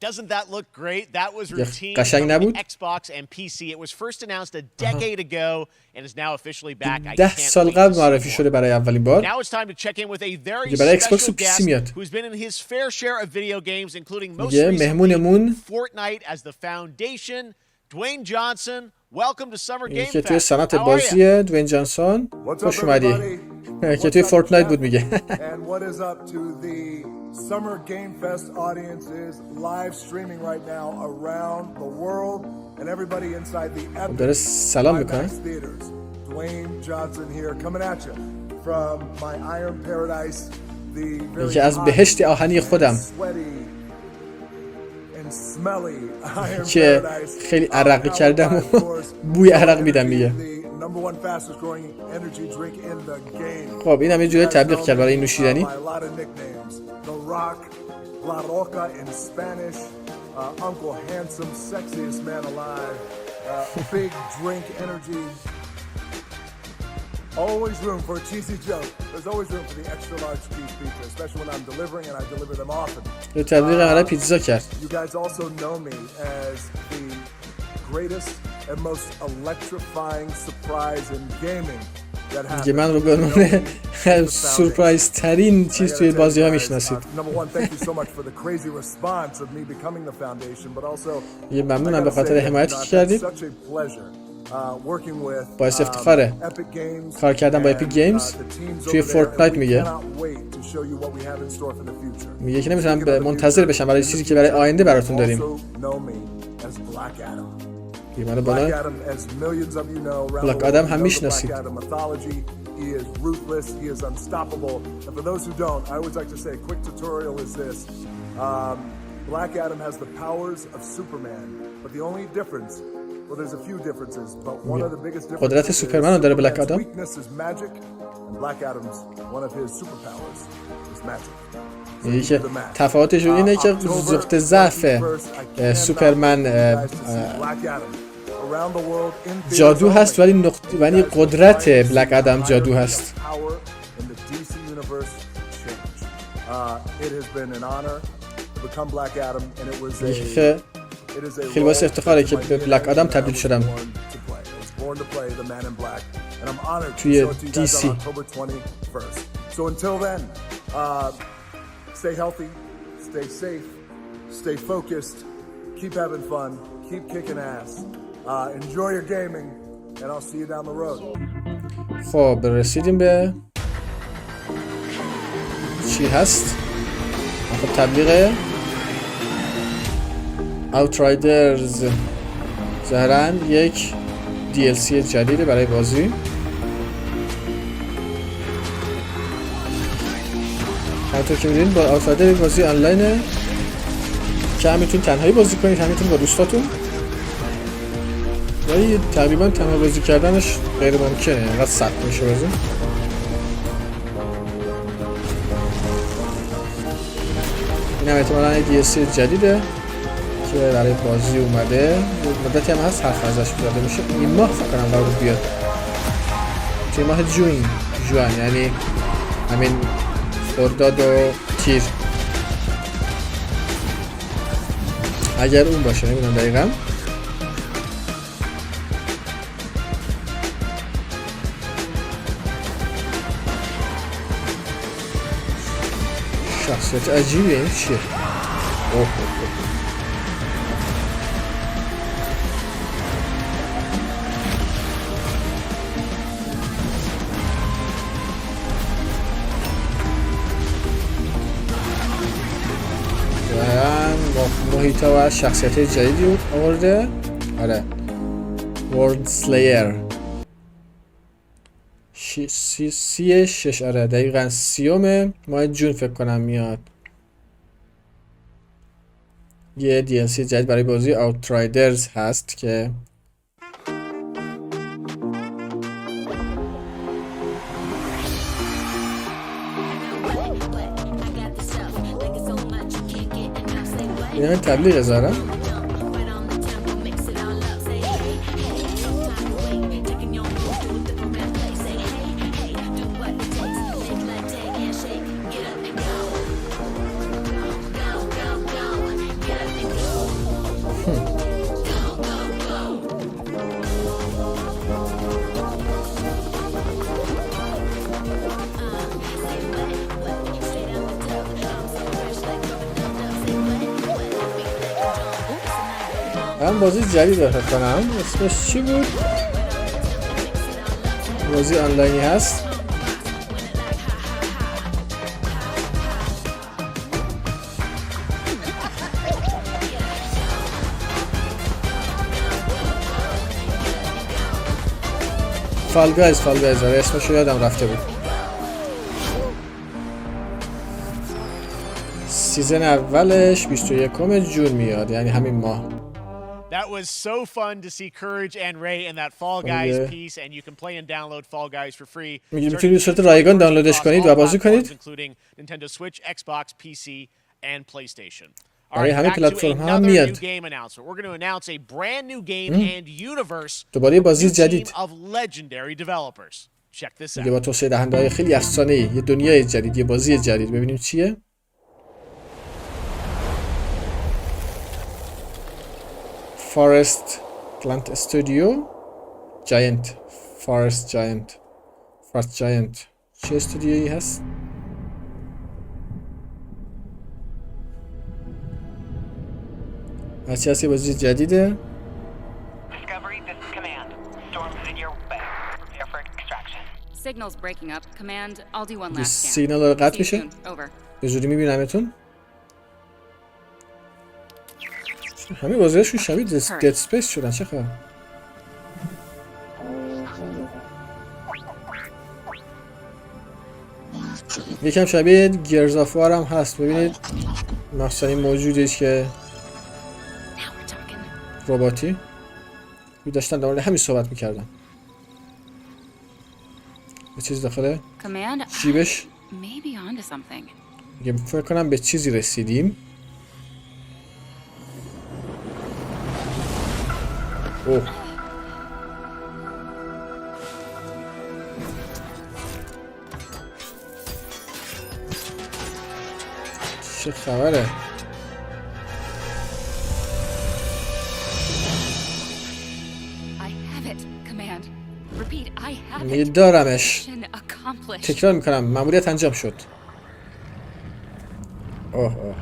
Doesn't that look great? That was routine قشنگ نبود؟ Xbox and PC. It was first announced a decade ago and is now officially back. 10 سال قبل معرفی شده برای اولین بار. Now it's time to check in with a very برای Xbox special و PC guest میاد. who's been in his fair share of video games, including most مهمونمون recently Fortnite as the foundation. Dwayne Johnson, welcome to Summer Game که توی Fest. صنعت بازی دوین جانسون خوش اومدی. که توی فورتنایت بود میگه. And what is up to the Summer Game Fest audiences live streaming right now around the world and everybody inside the داره سلام میکنه. Dwayne Johnson here coming at you from my Iron Paradise, the very که از بهشت آهنی خودم که خیلی عرقی کردم و بوی عرق میدم میگه. خب این هم یه جوری تبلیغ کرد برای این نوشیدنی. Always room for a cheesy joke. There's always room for the extra large cheese pizza, especially when I'm delivering and I deliver them often. یه تبلیغ برای پیتزا کرد. You guys also know me as the greatest and most electrifying surprise in gaming. دیگه من رو به عنوان سورپرایز ترین چیز توی بازی ها میشناسید. یه ممنونم به خاطر حمایتی که کردید. باعث افتخاره کار کردن با اپیک گیمز توی فورتنایت. میگه که نمیتونم منتظر بشم برای چیزی که برای آینده براتون داریم. بیمانه بالا بلک آدم هم میشناسید. He is ruthless, he is unstoppable. And for those who don't, I always like to say a quick tutorial is this. Black Adam has the powers of Superman, but the only difference, well there's a few differences, but one of the biggest differences قدرت سوپرمن داره بلک آدم. Weakness is magic, and Black Adam's one of his superpowers is magic. یعنی که تفاوتشون اینه که نقطه ضعف سوپرمن جادو هست ولی قدرت بلک آدم جادو هست. خیلی باعث افتخاره که به بلک آدم تبدیل شدم توی دی سی. Stay healthy, stay safe, stay focused, keep having fun, keep kicking ass. Enjoy your gaming, and I'll see you down the road. خب رسیدیم به چی هست؟ خب تبلیغ Outriders ظاهراً یک DLC جدیده برای بازی. همونطور که می‌بینید با Outriders بازی آنلاینه که هم میتونید تنهایی بازی کنید هم میتونید با دوستاتون، ولی تقریبا تنها بازی کردنش غیر ممکنه، اینقدر سخت میشه بازی. این هم احتمالاً یه DLC جدیده که برای بازی اومده. مدتی هم هست حرف ازش زده میشه. این ماه فکر کنم قرار بیاد توی ماه جوین یعنی همین خرداد و تیر، اگر اون باشه، نمیدونم دقیقا. شخصیت عجیبه. این چیه؟ اوه محیط و شخصیت جدیدی آورده. آره WorldSlayer 6 آره دقیقا 30 ماه جون فکر کنم میاد. یه DLC جدید برای بازی Outriders هست که این تبلیغ زاره. من بازی جدید رو فکر کنم اسمش چی بود؟ بازی آنلاینی هست. فالگایز آره اسمش رو یادم رفته بود. سیزن اولش 21 جون میاد، یعنی همین ماه. That was so fun to see Courage and Ray in that Fall Guys piece, and you can play and download Fall Guys for free. میتونید به صورت رایگان دانلودش کنید و بازی کنید. Including Nintendo Switch, Xbox, PC, and PlayStation. برای همه پلتفرم ها میاد. We're going to announce a brand new game and universe. دوباره بازی جدید. Of legendary developers. Check this out. با توسعه دهنده‌های خیلی افسانه‌ای، یه دنیای جدید، یه بازی جدید. ببینیم چیه. Forest Plant Studio Giant Forest Giant چه استودیویی هست؟ هستی بازی جدیده. سیگنال قطع میشه. به زودی میبینمتون. همه بازیاشون شبیه دد اسپیس شدن. چه خبر؟ یکم شبیه گیرز آف وار هم هست. ببینید مخصوصا این موجودش که رباتی داشتن در مورد همین صحبت میکردن. یه چیز داخله جیبش. میگه فکر کنم به چیزی رسیدیم. اوه چه خبره؟ میدارمش. تکرار میکنم مأموریت انجام شد. اوه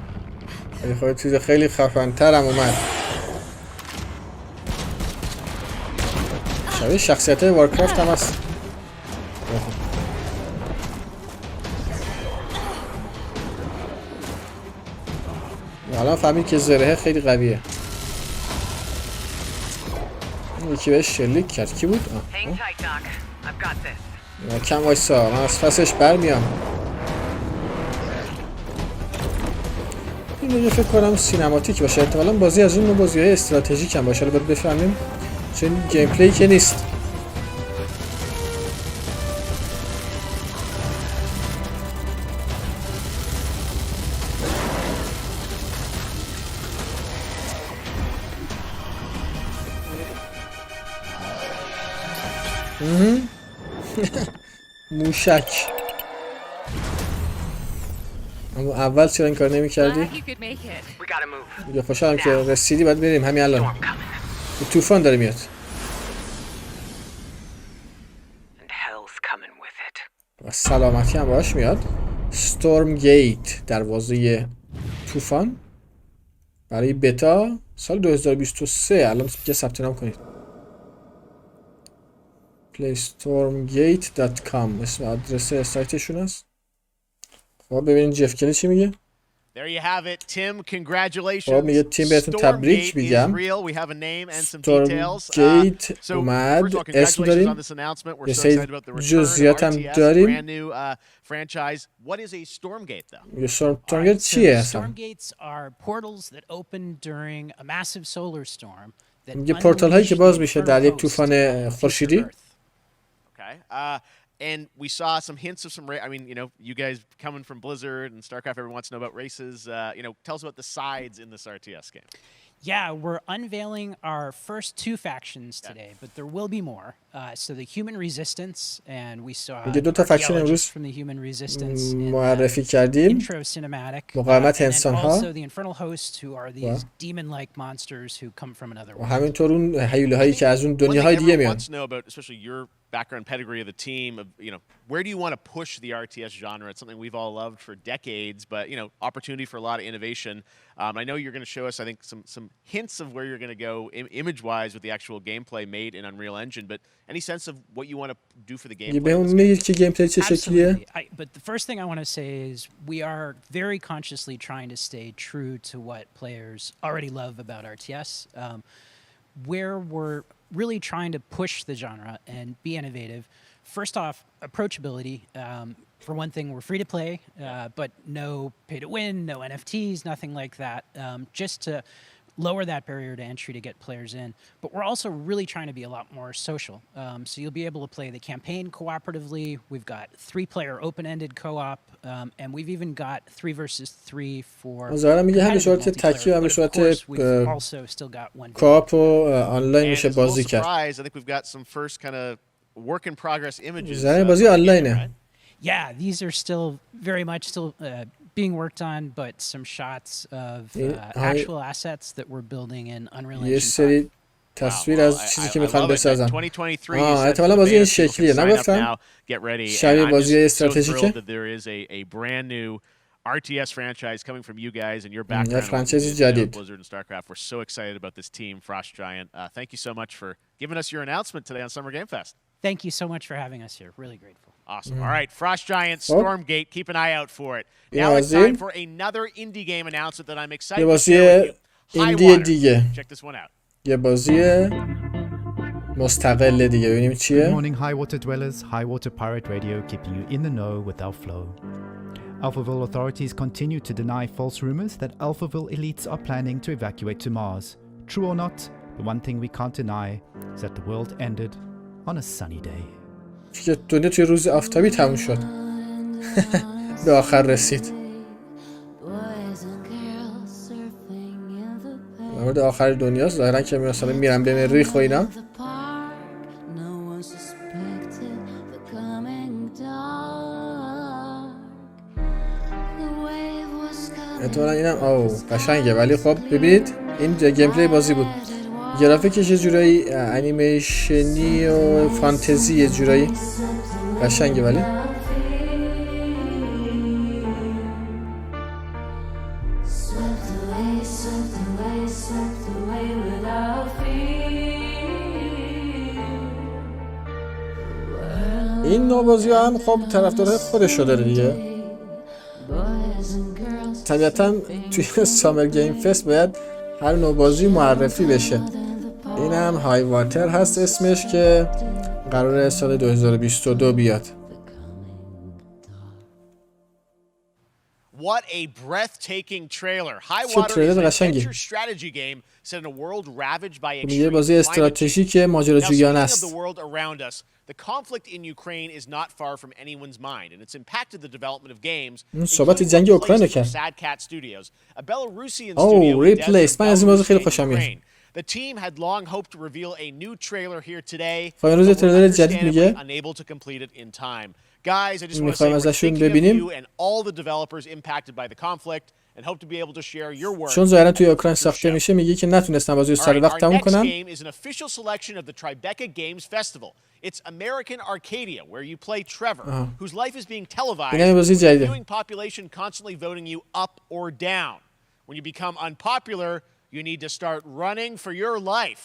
خیلی چیز خیلی خفن‌ترم اومد. شبیه شخصیت‌های وارکرافت هم هست. الان فهمید که زره خیلی قویه. یکی بهش شلیک کرد. کی بود؟ کم وایسا، من از پسش برمیام. این فکر کنم سینماتیک باشه. احتمالاً بازی از اون بازی‌های استراتژیک هم باشه. باید بفهمیم چون گیم پلی که نیست. موشک. اما اول چرا این کار نمی کردی؟ میگه خوشحالم که رسیدی. باید بریم همین الان. طوفان داره میاد. و سلامتی هم باش میاد. ستورم گیت، دروازه طوفان برای بتا سال 2023. الان میگه ثبت نام کنید. playstormgate.com اسم آدرس سایتشون است. خب ببینید جف کلی چی میگه. There you have it, Tim. Congratulations. خب میگه تیم بهتون تبریک میگم. Stormgate اومد، اسم داریم، یه سری جزئیات هم داریم. یه Stormgate چیه اصلا؟ میگه پورتال هایی که باز میشه در یک طوفان خورشیدی. And we saw some hints of some, I mean, you know, you guys coming from Blizzard and StarCraft, everyone wants to know about races. You know, tell us about the sides in this RTS game. Yeah, we're unveiling our first 2 factions today, but there will be more. So the Human Resistance, and we saw archaeologists from the Human Resistance in the intro cinematic. And also the Infernal Hosts, who are these demon-like monsters who come from another world. همینطور اون هیولهایی که از اون دنیاهای دیگه میان. Wants to know about, especially your background pedigree of the team, of, you know, where do you want to push the RTS genre? It's something we've all loved for decades, but, you know, opportunity for a lot of innovation. I know you're going to show us, I think, some hints of where you're going to go image-wise with the actual gameplay made in Unreal Engine, but any sense of what you want to do for the gameplay? Absolutely. But the first thing I want to say is we are very consciously trying to stay true to what players already love about RTS. Where we're really trying to push the genre and be innovative. First off, approachability. For one thing, we're free to play, but no pay to win, no NFTs, nothing like that. Just to lower that barrier to entry to get players in. But we're also really trying to be a lot more social. So you'll be able to play the campaign cooperatively. We've got 3-player open-ended co-op, and we've even got 3 versus 3 for multiplayer. But of course, we've also still got 1 co-op online میشه بازی کرد. I think we've got some first kind of work in progress images. بازی آنلاینه. Yeah, these are still very much still being worked on, but some shots of actual assets that we're building in Unreal Engine 5. یه سری تصویر از چیزی که میخوان بسازن. احتمالا بازی این شکلیه، نگفتم؟ شبیه بازی استراتژیکه. RTS franchise coming from you guys and your background with Blizzard and StarCraft. We're so excited about this team, Frost Giant. Thank you so much for giving us your announcement today on Summer Game Fest. Thank you so much for having us here. Really grateful. Awesome. All right, Frost Giant, Stormgate. Keep an eye out for it. Now it's time for another indie game announcement that I'm excited to share with you. Highwater. Check this one out. یه بازی مستقل دیگه. ببینیم چیه. Good morning, Highwater dwellers. Highwater Pirate Radio keeping you in the know with our flow. Alphaville authorities continue to deny false rumors that Alphaville elites are planning to evacuate to Mars. True or not, the one thing we can't deny is that the world ended on a sunny day. که دنیا توی روز آفتابی تموم شد. به آخر رسید. مورد آخر دنیاست. ظاهرا که مثلا میرن به مریخ و اینا. احتمالا اینم قشنگه، ولی خب ببینید این گیم پلی بازی بود. گرافیکش یه جورایی انیمیشنی و فانتزی یه جورایی قشنگه، ولی این نوع بازی هم خب طرفدارای خودش داره دیگه. طبیعتا توی سامر گیم فست باید هر نوع بازی معرفی بشه. این هم های واتر هست اسمش که قراره سال 2022 بیاد. What a breathtaking trailer. Highwater is an adventure strategy game set in a world ravaged by extreme climate change. The conflict in Ukraine is not far from anyone's mind, and it's impacted the development of games. Sad Cat Studios, a Belarusian studio in Ukraine. The team had long hoped to reveal a new trailer here today, but were understandably unable to complete it in time. Guys, I just want to say we're thinking of you and all the developers impacted by the conflict, and hope to be able to share your work. چون ظاهرا توی اوکراین ساخته میشه میگه که نتونستم بازی رو سر وقت تموم کنم. Our next game is an official selection of the Tribeca Games Festival. It's American Arcadia, where you play Trevor, whose life is being televised, with the viewing population constantly voting you up or down. When you become unpopular, you need to start running for your life.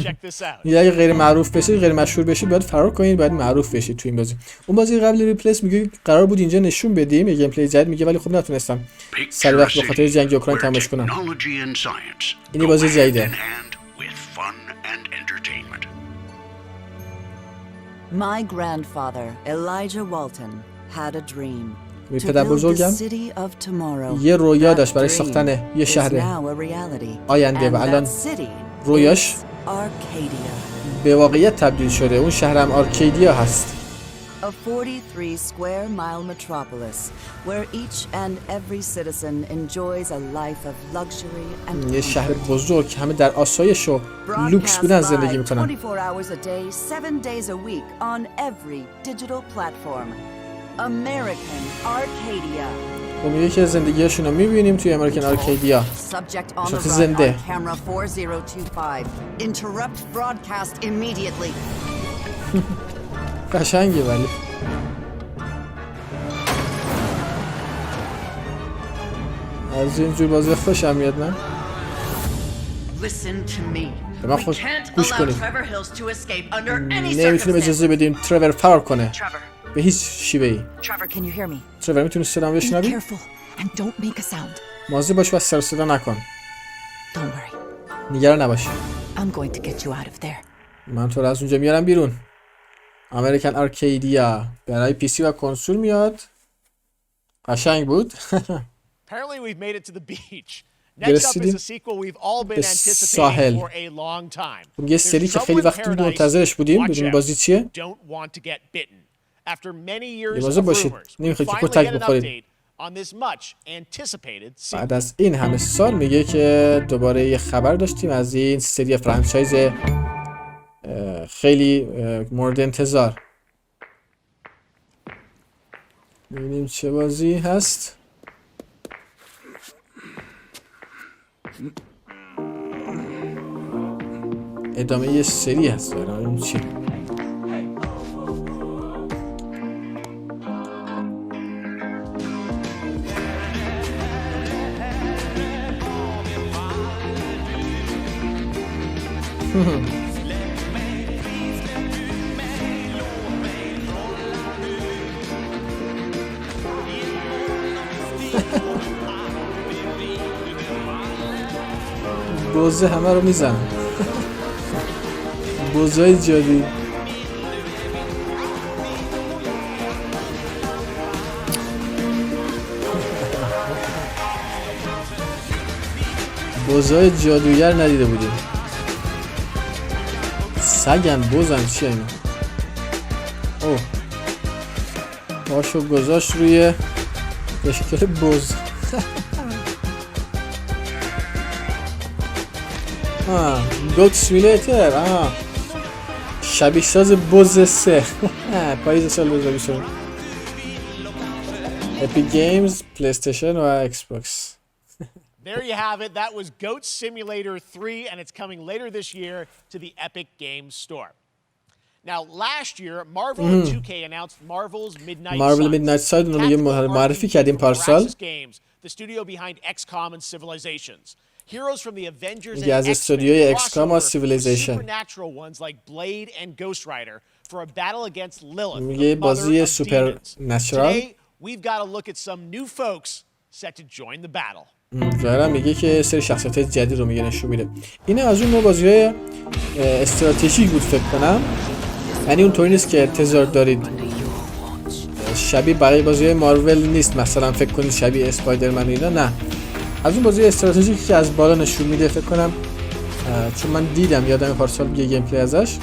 Check this out. اگه غیر معروف بشید، غیر مشهور بشید، باید فرار کنید، باید معروف بشید تو این بازی. اون بازی قبل ریپلیس میگه قرار بود اینجا نشون بدیم یه گیم پلی جدید، میگه ولی خب نتونستم سر وقت به خاطر جنگ اوکراین تمامش کنم. این بازی جدیده. My grandfather, Elijah Walton, had a dream. پدر بزرگم یه رویا داشت برای ساختن یه شهر آینده و الان رویاش به واقعیت تبدیل شده. اون شهرم آرکادیا هست. A 43 square mile metropolis where each and every citizen enjoys a life of luxury and یه شهر بزرگ، همه در آسایش و لوکس بودن زندگی میکنن. 24 hours a day, 7 days a week on every digital platform. American Arcadia. و میگه که زندگیشون رو میبینیم توی امریکن آرکادیا. شخص زنده. Camera 4025. Interrupt broadcast immediately. قشنگه ولی. از اینجور بازی خوشم میاد من. به من خوش گوش کنید. نمیتونیم اجازه بدیم ترور فرار کنه. به هیچ شیوهی. ترور میتونی صدا بشنوی؟ مواظب باش و سر صدا نکن. نگران نباش. من تو رو از اونجا میارم بیرون. امریکن آرکادیا برای پی سی و کنسول میاد. قشنگ بود. Apparently we've made it to the beach. Next up is a sequel we've all been anticipating for a long time. یه سری که خیلی وقت بود منتظرش بودیم. ببین بازی چیه؟ Don't want to get bitten. After many years of rumors, نمیخواید که finally کتک get an بخورید. update on this much anticipated sequel. بعد از این همه سال میگه که دوباره یه خبر داشتیم از این سری فرانچایز خیلی مورد انتظار. ببینیم چه بازی هست. ادامه یه سری هست. ببینیم چی. بوزه همه رو میزنه. بوزهای جادی. بوزهای جادوگر ندیده بودیم. سگن بوزن چیه اینا؟ اوه پاشو گذاشت روی اشکال بوز. گوت سیمیلیتر. شبیه ساز بوز 3. پاییز سال 2020. اپیک گیمز، پلی استیشن و ایکس باکس. There you have it. That was Goat Simulator 3, and it's coming later this year to the Epic Games Store. Now, last year, Marvel and 2K announced Marvel's Midnight Marvel Midnight Suns رو میگه معرفی کردیم پارسال. The studio behind XCOM and Civilizations. Heroes from the Avengers and از استودیوی XCOM و Civilization. Supernatural ones like Blade and Ghost Rider for a battle against Lilith. میگه بازی سوپرنچرال. Today, we've got to look at some new folks set to join the battle. ظاهرا میگه که سری شخصیت جدید رو میگه نشون میده. این از اون نوع بازی‌های استراتژیک بود فکر کنم. یعنی اونطوری نیست که انتظار دارید شبیه بقیه بازی‌های مارول نیست، مثلا فکر کنید شبیه اسپایدرمن اینا، نه. از اون بازی استراتژیکی که از بالا نشون میده فکر کنم، چون من دیدم یادم پارسال یه گیم پلی ازش.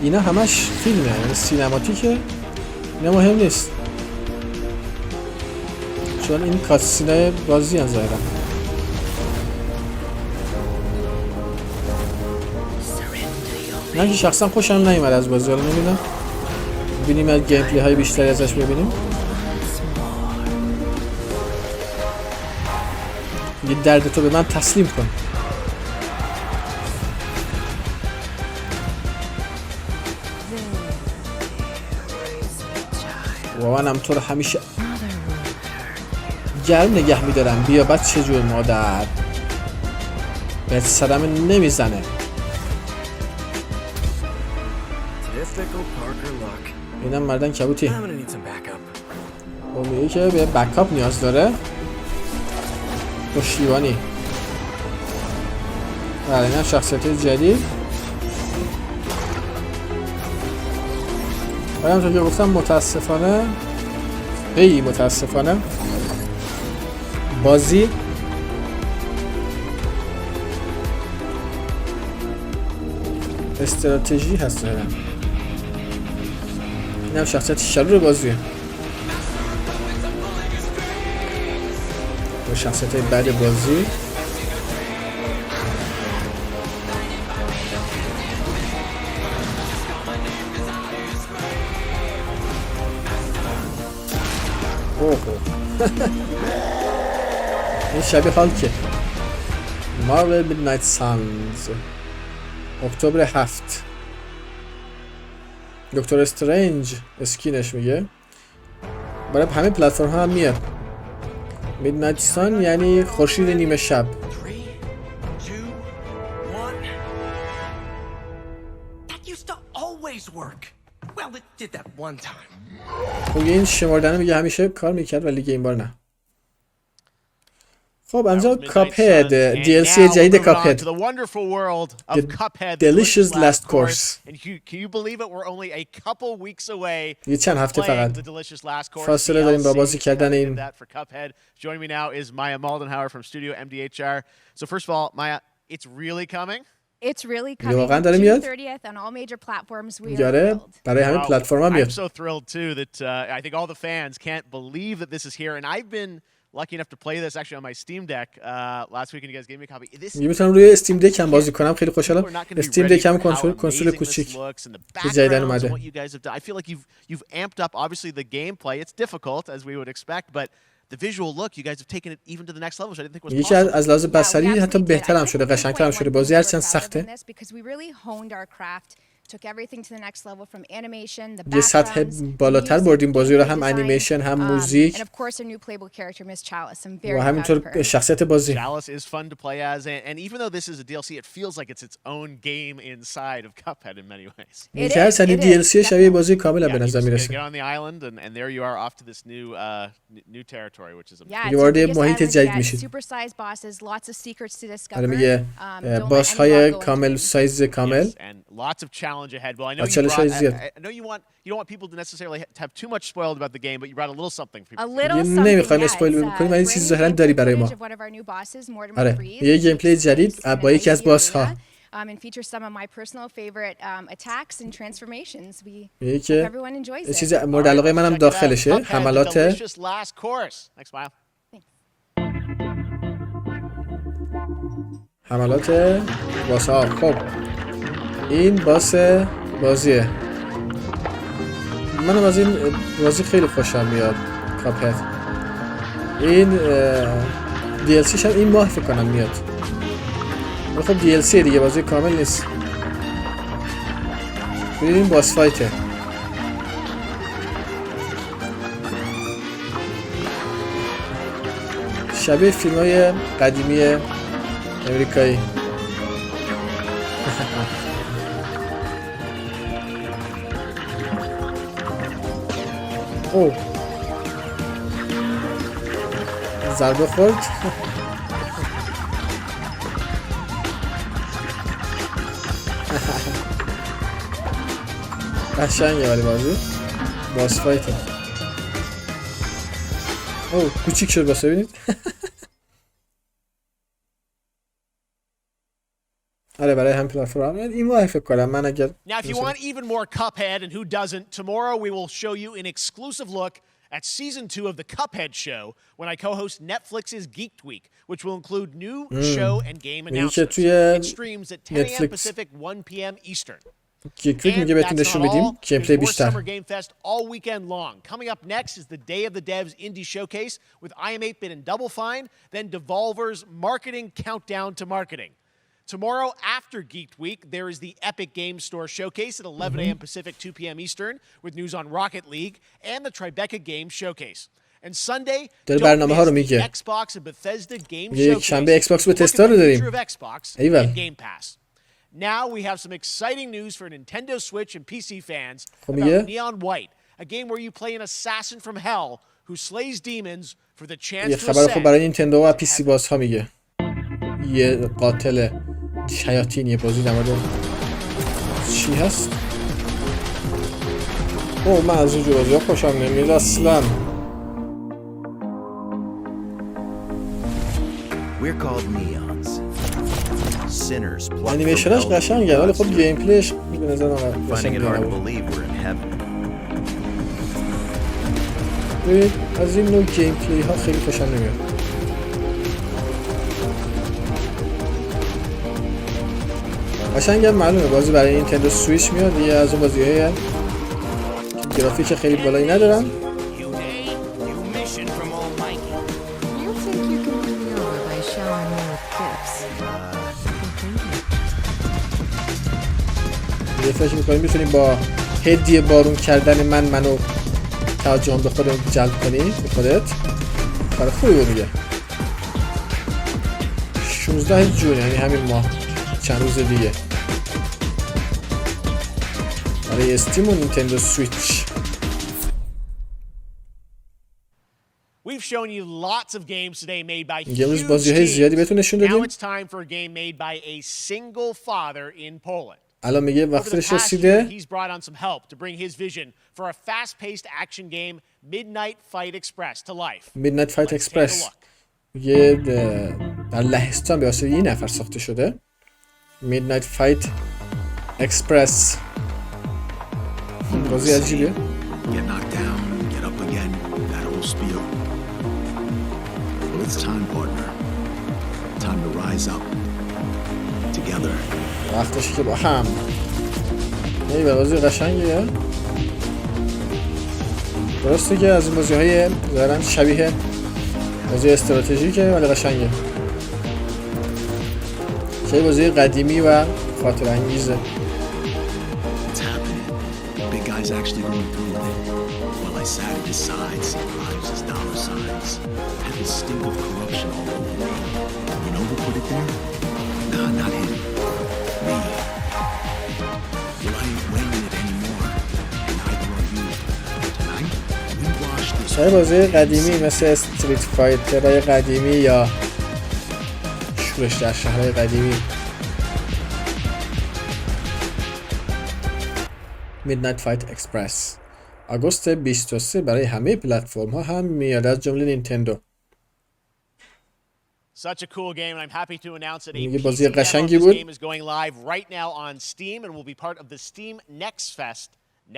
اینا همش فیلمه، یعنی سینماتیکه. اینا مهم نیست. چون این کاتسینای بازی هم ظاهرا. من که شخصا خوشم نیومد از بازی، رو نمیدونم. ببینیم از گیم پلی های بیشتری ازش ببینیم. یه درد تو به من تسلیم کن. و منم تو رو همیشه گرم نگه میدارم. بیا بچه جون مادر، بهت صدمه نمیزنه. اینم مردن کبوتی. اون میگه که به بکاپ نیاز داره. پشتیبانی. بله اینم شخصیت جدید. و همونطور که گفتم متاسفانه، خیلی متاسفانه، بازی استراتژی هست. اینم شخصیت شرور بازیه. و شخصیت بعد بازی این شبیه هالکه. مارول میدنایت سانز، اکتبر 7. دکتر استرنج اسکینش میگه برای همه پلتفرم ها هم میاد. میدنایت سان یعنی خورشید نیمه شب. خب این شمردنه میگه همیشه کار میکرد ولی دیگه این بار نه. خب انجام کاپهد DLC جدید کاپهد The Delicious Last Course. یه چند هفته فقط فاصله داریم با بازی کردن این. Joining me now is Maya Moldenhauer from Studio MDHR. So first of all, Maya, it's really coming. It's really coming. June 30th on all major platforms. We are thrilled. برای همه پلتفرم‌ها میاد. I'm so thrilled too that I think all the fans can't believe that this is here, and I've been lucky enough to play this actually on my Steam Deck last week, and you guys gave me a copy. This میتونم روی استیم دک هم بازی کنم. خیلی خوشحالم. استیم دک هم کنسول کوچیک که جدیدن اومده. I feel like you've amped up obviously the gameplay. It's difficult as we would expect, but the visual look, you guys have taken it even to the next level, which I didn't think was possible. یکی از لحاظ بصری حتی بهتر هم شده، قشنگتر هم شده. بازی هرچند سخته یه سطح بالاتر بردیم بازی رو، هم انیمیشن هم موزیک و همینطور شخصیت بازی. Chalice is fun to play as, and even though this is a DLC, it feels like it's its own game inside of Cuphead in many ways. این که هر سری DLC شبیه بازی کامل به نظر میرسه. Get on the island, and there you are off to this new territory, which is یه وارد محیط جدید میشید. حالا میگه باس های کامل، سایز کامل. Lots of challenge ahead. Well, I know you brought. You don't want people to necessarily have too much spoiled about the game, but you brought a little something for people. نمیخوایم اسپویل کنیم ولی چیزی ظاهرا داری برای ما. آره یه گیم پلی جدید با یکی از باس ها. And feature some of my personal favorite attacks and transformations. We hope everyone enjoys it. چیز مورد علاقه منم داخلشه. حملات حملات باس ها. خب این باس بازیه. منم از این بازی خیلی خوشم میاد. کاپهد این DLC هم این ماه فکر کنم میاد. خب DLC دیگه، بازی کامل نیست. ببینیم باس فایته. شبیه فیلم‌های قدیمی امریکایی. اوه ضربه خورد. قشنگه ولی بازی باس فایته. اوه کوچیک شد باس، ببینید. آره برای هم پلتفرم این ماه فکر کنم من اگر. Now if you want even more Cuphead, and who doesn't, tomorrow we will show you an exclusive look at season 2 of the Cuphead show when I co-host Netflix's Geeked Week, which will include new show and game announcements. It streams at 10 a.m. Pacific, 1 p.m. Eastern. یک ویک میگه بهتون نشون بدیم گیم پلی بیشتر. Summer Game Fest all weekend long. Coming up next is the Day of the Devs Indie Showcase with IM8-Bit and Double Fine, then Devolver's Marketing Countdown to Marketing. Tomorrow after Geek Week, there is the Epic Game Store Showcase at 11 a.m. Pacific, 2 p.m. Eastern with news on Rocket League and the Tribeca Game Showcase. And Sunday, don't miss the Xbox and Bethesda Game Showcase. یک شنبه ایکس و بتستا رو داریم. ایول. Now we have some exciting news for Nintendo Switch and PC fans about Neon White, a game where you play an assassin from hell who slays demons for the chance to خبر خوب برای نینتندو و پی سی بازها میگه. یه قاتل شیاطینی بازی در مورد چی هست؟ اوه من از اینجور بازی ها خوشم نمیاد اصلا. We're called neons. Sinners plucked انیمیشنش قشنگه ولی خب گیم پلیش به نظر من قشنگ نبود. از این نوع گیم پلی ها خیلی خوشم نمیاد. قشنگه معلومه بازی برای نینتندو سویچ میاد یه از اون بازی‌های گرافیک خیلی بالایی ندارن. یه فکر میکنیم میتونیم با هدیه بارون کردن منو توجه به خودت جلب کنی به خودت. کار خوبی بود میگه. 16 جون یعنی همین ماه چند روز دیگه برای استیم و نینتندو سویچ. We've shown you lots of games today made by huge امروز بازی‌های زیادی بهتون نشون دادیم. Now it's time for a game made by a single father in Poland. الان میگه وقتش رسیده. He's brought on some help to bring his vision for a fast-paced action game, Midnight Fight Express, to life. Midnight Fight Express میگه در لهستان به واسطه یه نفر ساخته شده. Midnight Fight Express بازی عجیبیه. Get knocked down, get up again, that whole spiel. Well, it's time, partner. Time to rise up together. وقتشه که با هم. این بازی قشنگیه. درسته که از این بازی‌های ظاهراً شبیه بازی استراتژیکه ولی قشنگه. خیلی بازی قدیمی و خاطر انگیزه. Guy's actually going through with it. While I sat at his side, seeing lives as dollar signs. Had the stink of corruption all over me. You know who put it there? Nah, not him. Me. Well, I ain't wearing it anymore. And neither are you. Tonight, we wash this. شاید بازی قدیمی مثل استریت فایترهای قدیمی یا شورش در شهرهای قدیمی. Midnight Fight Express آگوست 23 برای همه پلتفرم ها هم میاد از جمله نینتندو. Such a cool game, and I'm happy to announce that a بازی قشنگی this بود. game is going live right now on Steam and will be part of the Steam Next Fest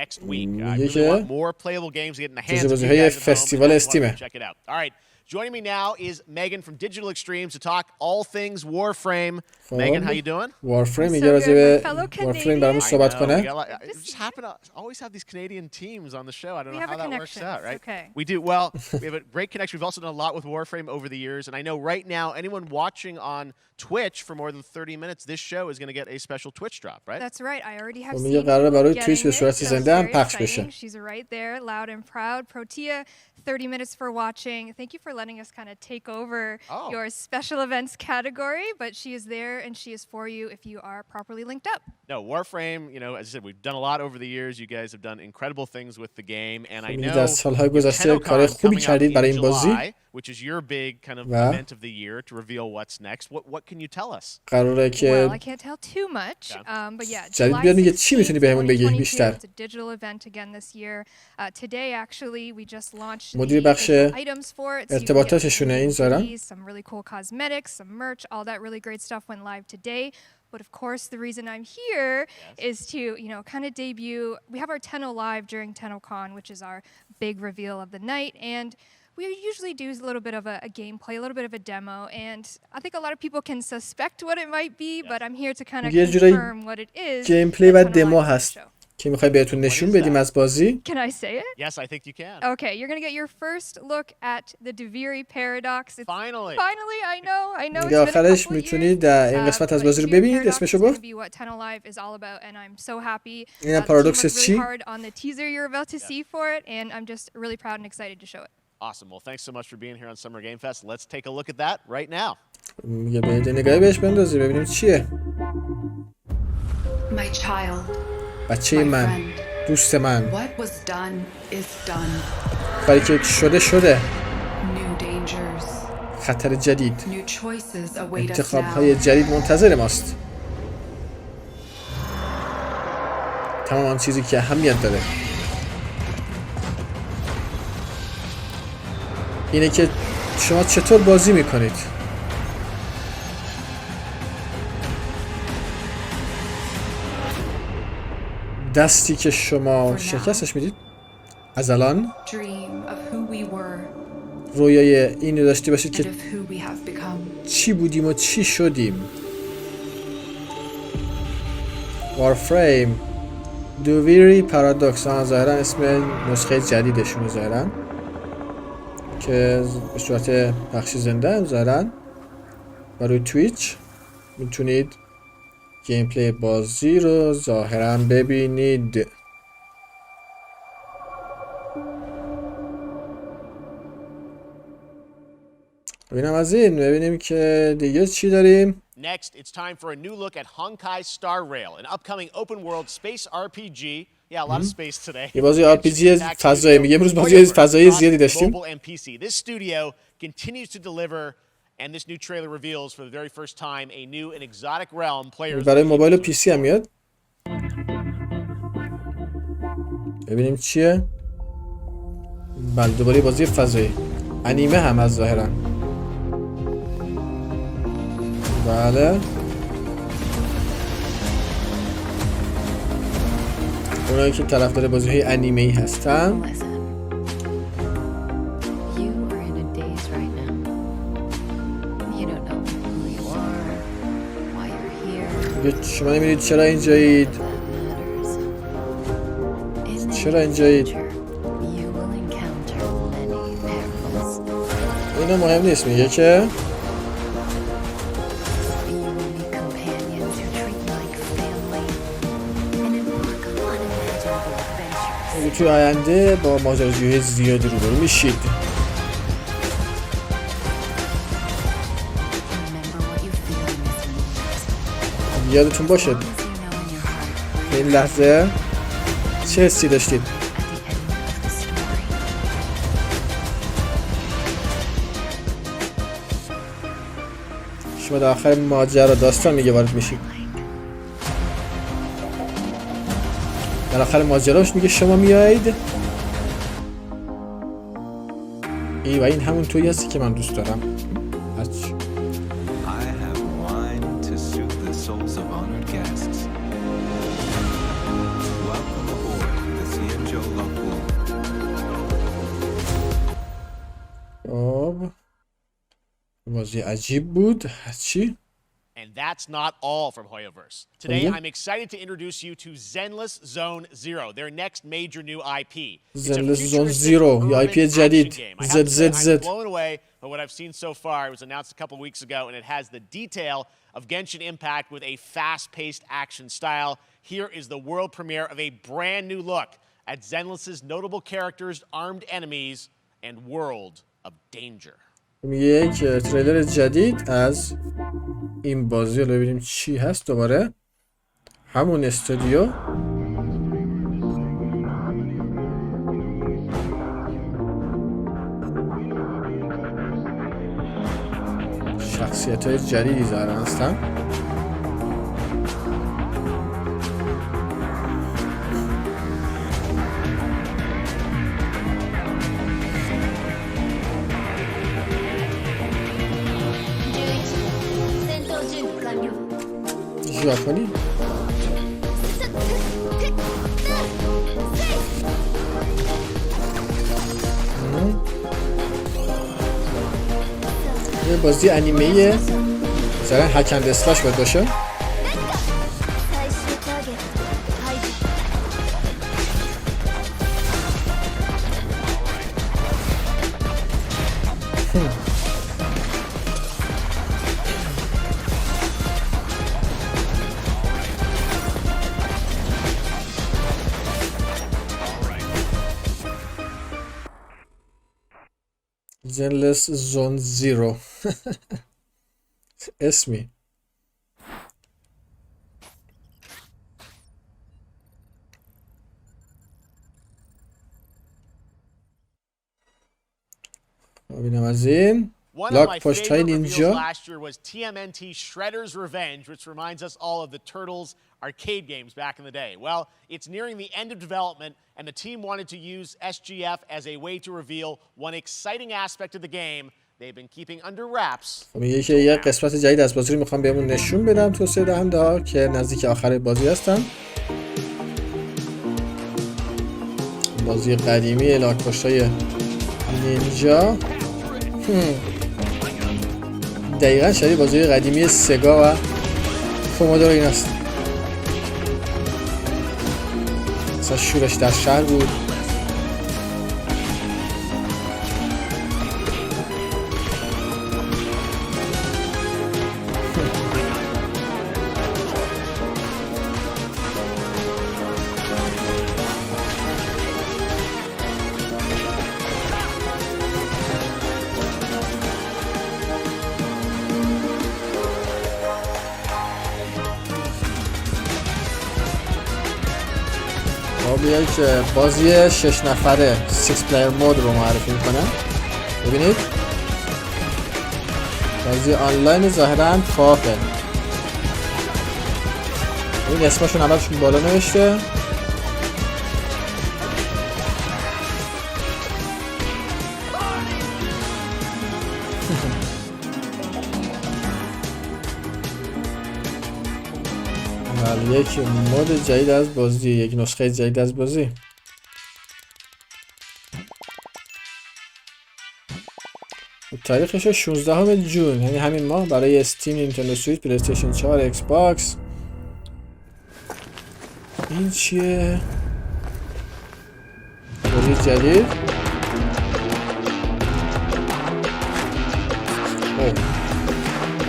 next week. I really want more playable games to get in the hands of you guys at home. Check it out. All right. Joining me now is Megan from Digital Extremes to talk all things Warframe. Megan, how you doing? Warframe میگه راجع به Warframe برامون صحبت کنه. We just happen to always have these Canadian teams on the show. I don't know how that works out, right? Okay. We do. Well, we have a great connection. We've also done a lot with Warframe over the years, and I know right now anyone watching on Twitch for more than 30 minutes, this show is going to get a special Twitch drop, right? That's right. I already have میگه قراره برای تویچ به صورت زنده هم پخش بشه. She's right there, loud and proud. Protea, 30 minutes for watching. Thank you for letting us kind of take over your special events category, but she is there and she is for you if you are properly linked up. No, Warframe, you know, as I said, we've done a lot over the years. You guys have done incredible things with the game, and I know در سالهای گذشته کار خوبی کردید برای این بازی. Which is your big kind of event of the year to reveal what's next. What can you tell us? قراره که Well, I can't tell too much, but yeah. جدید بیاد میگه چی میتونی بهمون بگی بیشتر؟ It's a digital event again this year. Today actually we just launched مدیر بخش ارتباطاتشونه این زارن. Some really cool cosmetics, some merch, all that really great stuff went live today. But of course, the reason I'm here is to, you know, kind of debut. We have our Tenno Live during TennoCon, which is our big reveal of the night, and we usually do a little bit of a gameplay, a little bit of a demo, and I think a lot of people can suspect what it might be, but I'm here to kind of confirm what it is. گیمپلی و دمو هست که میخوای بهتون نشون بدیم از بازی. Can I say it? Yes, I think you can. Okay, you're going to get your first look at the Deviri paradox. Finally. Finally, I know it's دیگه آخرش میتونید این قسمت از بازی رو ببینید. اسمشو گفت. این پارادوکس چی؟ On the teaser you're about to see for it, and I'm just really proud and excited to show it. Awesome. Well, thanks so much for being here on Summer Game Fest. Let's take a look at that right now. یه نگاهی بهش بندازی ببینیم چیه. My child. بچه من، دوست من. What was done is done. کاری که شده. New dangers. خطر جدید. New choices await us now. انتخاب‌های جدید منتظر ماست. تمام آن چیزی که اهمیت داره اینه که شما چطور بازی میکنید. دستی که شما شکستش میدید از الان رویای اینو داشته باشید که چی بودیم و چی شدیم. وارفریم دویری پارادوکس ظاهرا اسم نسخه جدیدشون ظاهرا که به صورت پخش زنده ظاهرا و روی تویچ میتونید گیم پلی بازی رو ظاهرا ببینید. ببینیم که دیگه چی داریم. Next, it's time for a new look at Honkai Star Rail, an upcoming open-world space RPG. Yeah, a lot of space today. یه بازی RPG فضایی میگه امروز بازی فضایی زیادی داشتیم. This studio continues to deliver, and this new trailer reveals for the very first time a new and exotic realm players. برای موبایل و پی سی هم میاد. ببینیم چیه. بله دوباره بازی فضایی. انیمه هم از ظاهرا. بله اونایی که طرفدار بازی‌های انیمه‌ای هستن شما نمی‌دونید چرا اینجایید. اینو مهم نیست. میگه که توی آینده با ماجراجویی زیادی روبرو میشید. یادتون باشه این لحظه چه حسی داشتید. شما در آخر ماجرا داستان میگه وارد میشید. در آخر ماجراش میگه شما میایید. ای و این همون تویی هستی که من دوست دارم. بازی عجیب بود. چی؟ And that's not all from Hoyoverse. Today, I'm excited to introduce you to Zenless Zone Zero, their next major new IP. Zenless Zone Zero, your IP جدید. I'm blown away by what I've seen so far. It was announced a couple weeks ago, and it has the detail of Genshin Impact with a fast-paced action style. Here is the world premiere of a brand new look at Zenless's notable characters, armed enemies, and world of danger. یک تریلر جدید از این بازی رو ببینیم چی هست. دوباره همون استودیو شخصیت‌های جدیدی ظاهرا هستن. ژاپنی بازی انیمه مثلا هک اند اسلش باید باشه. زنلس زون زیرو اسمی. ببینم از این لاک پشت های نینجا. Last year was TMNT Shredder's Revenge, which reminds us all of the Turtles arcade games back in the day. Well, it's nearing the end of development, and the team wanted to use SGF as a way to reveal one exciting aspect of the game they've been keeping under wraps. میگه که یه قسمت جدید از بازی رو میخوام بهمون نشون بدم توسعه دهنده ها که نزدیک آخر بازی هستن. بازی قدیمی لاک پشت های نینجا دقیقا شبیه بازی قدیمی سگا و کومودور این است. مثلا شورش در شهر بود. یک بازی 6 نفره 6 پلیر مود رو معرفی میکنم. ببینید بازی آنلاین ظاهرا فاقه. این اسمشون اولشون بالا نوشته. یک مود جدید از بازی، یک نسخه جدید از بازی. تاریخش 16 جون، یعنی همین ماه، برای استیم، نینتندو سویچ، پلی استیشن 4، ایکس باکس. این چیه؟ بازی جدید.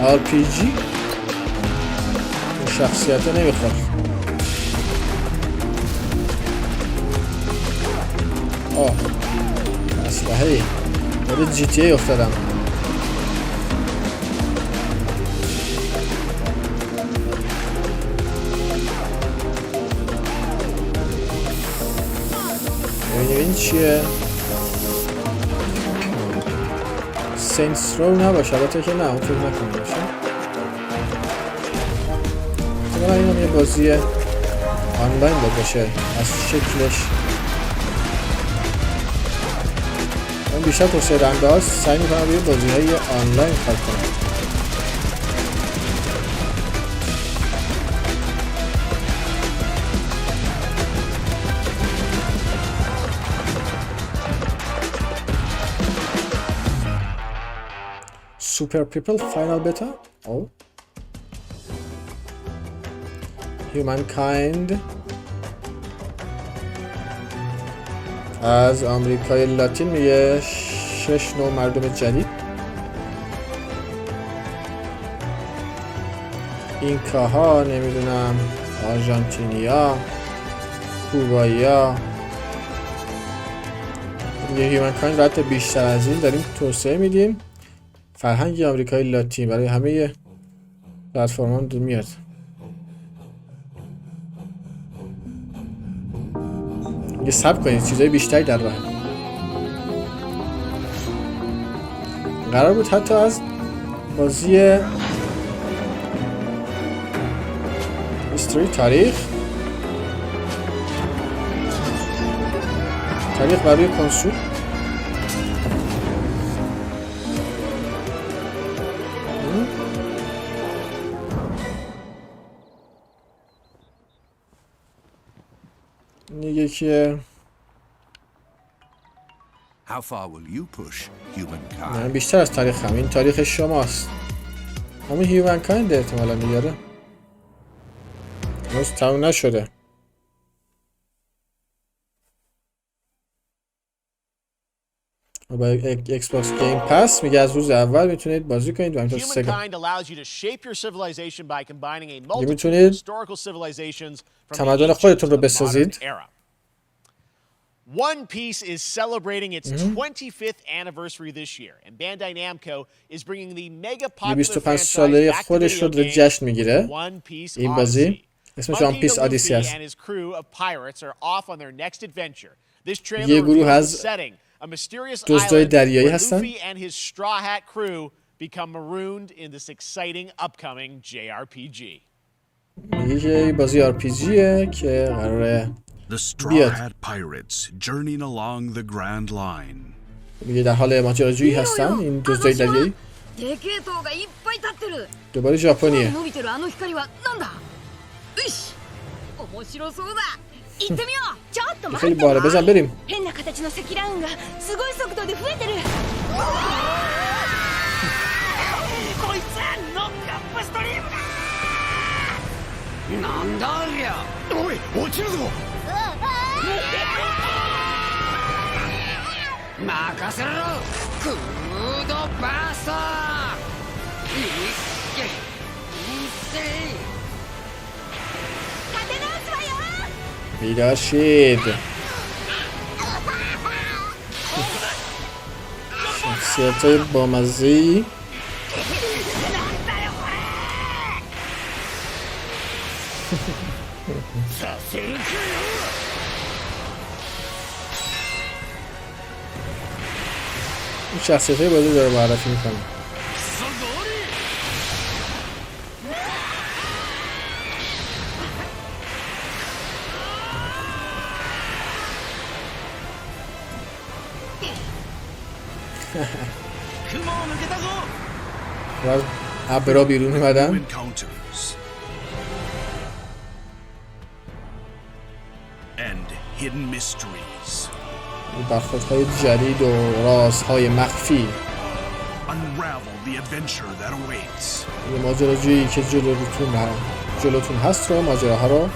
RPG شخصیت نمیخواد. اسلحه ولی جی تی ای افتادم. ببینیم این چیه. سینتس رو نباشه، البته که نه، اون فکر نکنم باشه. این هم یه بازی آنلاین باشه از شکلش. من بیشتر توسعه دهنده ها سعی میکنم روی بازی های آنلاین کار کنم. Super People Final Beta. Oh. Humankind از آمریکای لاتین میگه 6 نوع مردم جدید. اینکاها، نمیدونم، آرژانتینیا، کوبایا. یه هیومنکایند رات بیشتر از این داریم توسعه میدیم. فرهنگ آمریکای لاتین برای همه پلتفرم‌ها میاد. یه سب کنید، چیزای بیشتری در راه. قرار بود حتی از بازی هیستوری، تاریخ برای کنسول. میگه که How far will you push humankind? من بیشتر از تاریخم. این تاریخ شماست. همین هیومنکایند احتمالاً دیگه. هنوز تموم نشده. با ایکس باکس گیم پس میگه از روز اول میتونید بازی کنید و همینطور سگا میتونید تمدن خودتون رو بسازید. One Piece is celebrating its 25th anniversary this year, and Bandai Namco is bringing the mega popular 25 ساله خودش رو جشن میگیره. این بازی اسمش One Piece Odyssey است. یه گروه از دزدای دریایی هستن. میگه که بازی RPGه که قراره بیاد. میگه در حال ماجراجویی هستن این دزدای دریایی. دوباره ژاپنیه. خیلی باله، بزن بریم. بیدار شید. شخصیت‌های بامزه‌ای. شخصیت‌های بازی داره معرفی می‌کنه. و ابرا بیرون اومدن. برخوردهای جدید و رازهای مخفی. یه ماجراجویی که جلوتون هست رو ماجراها رو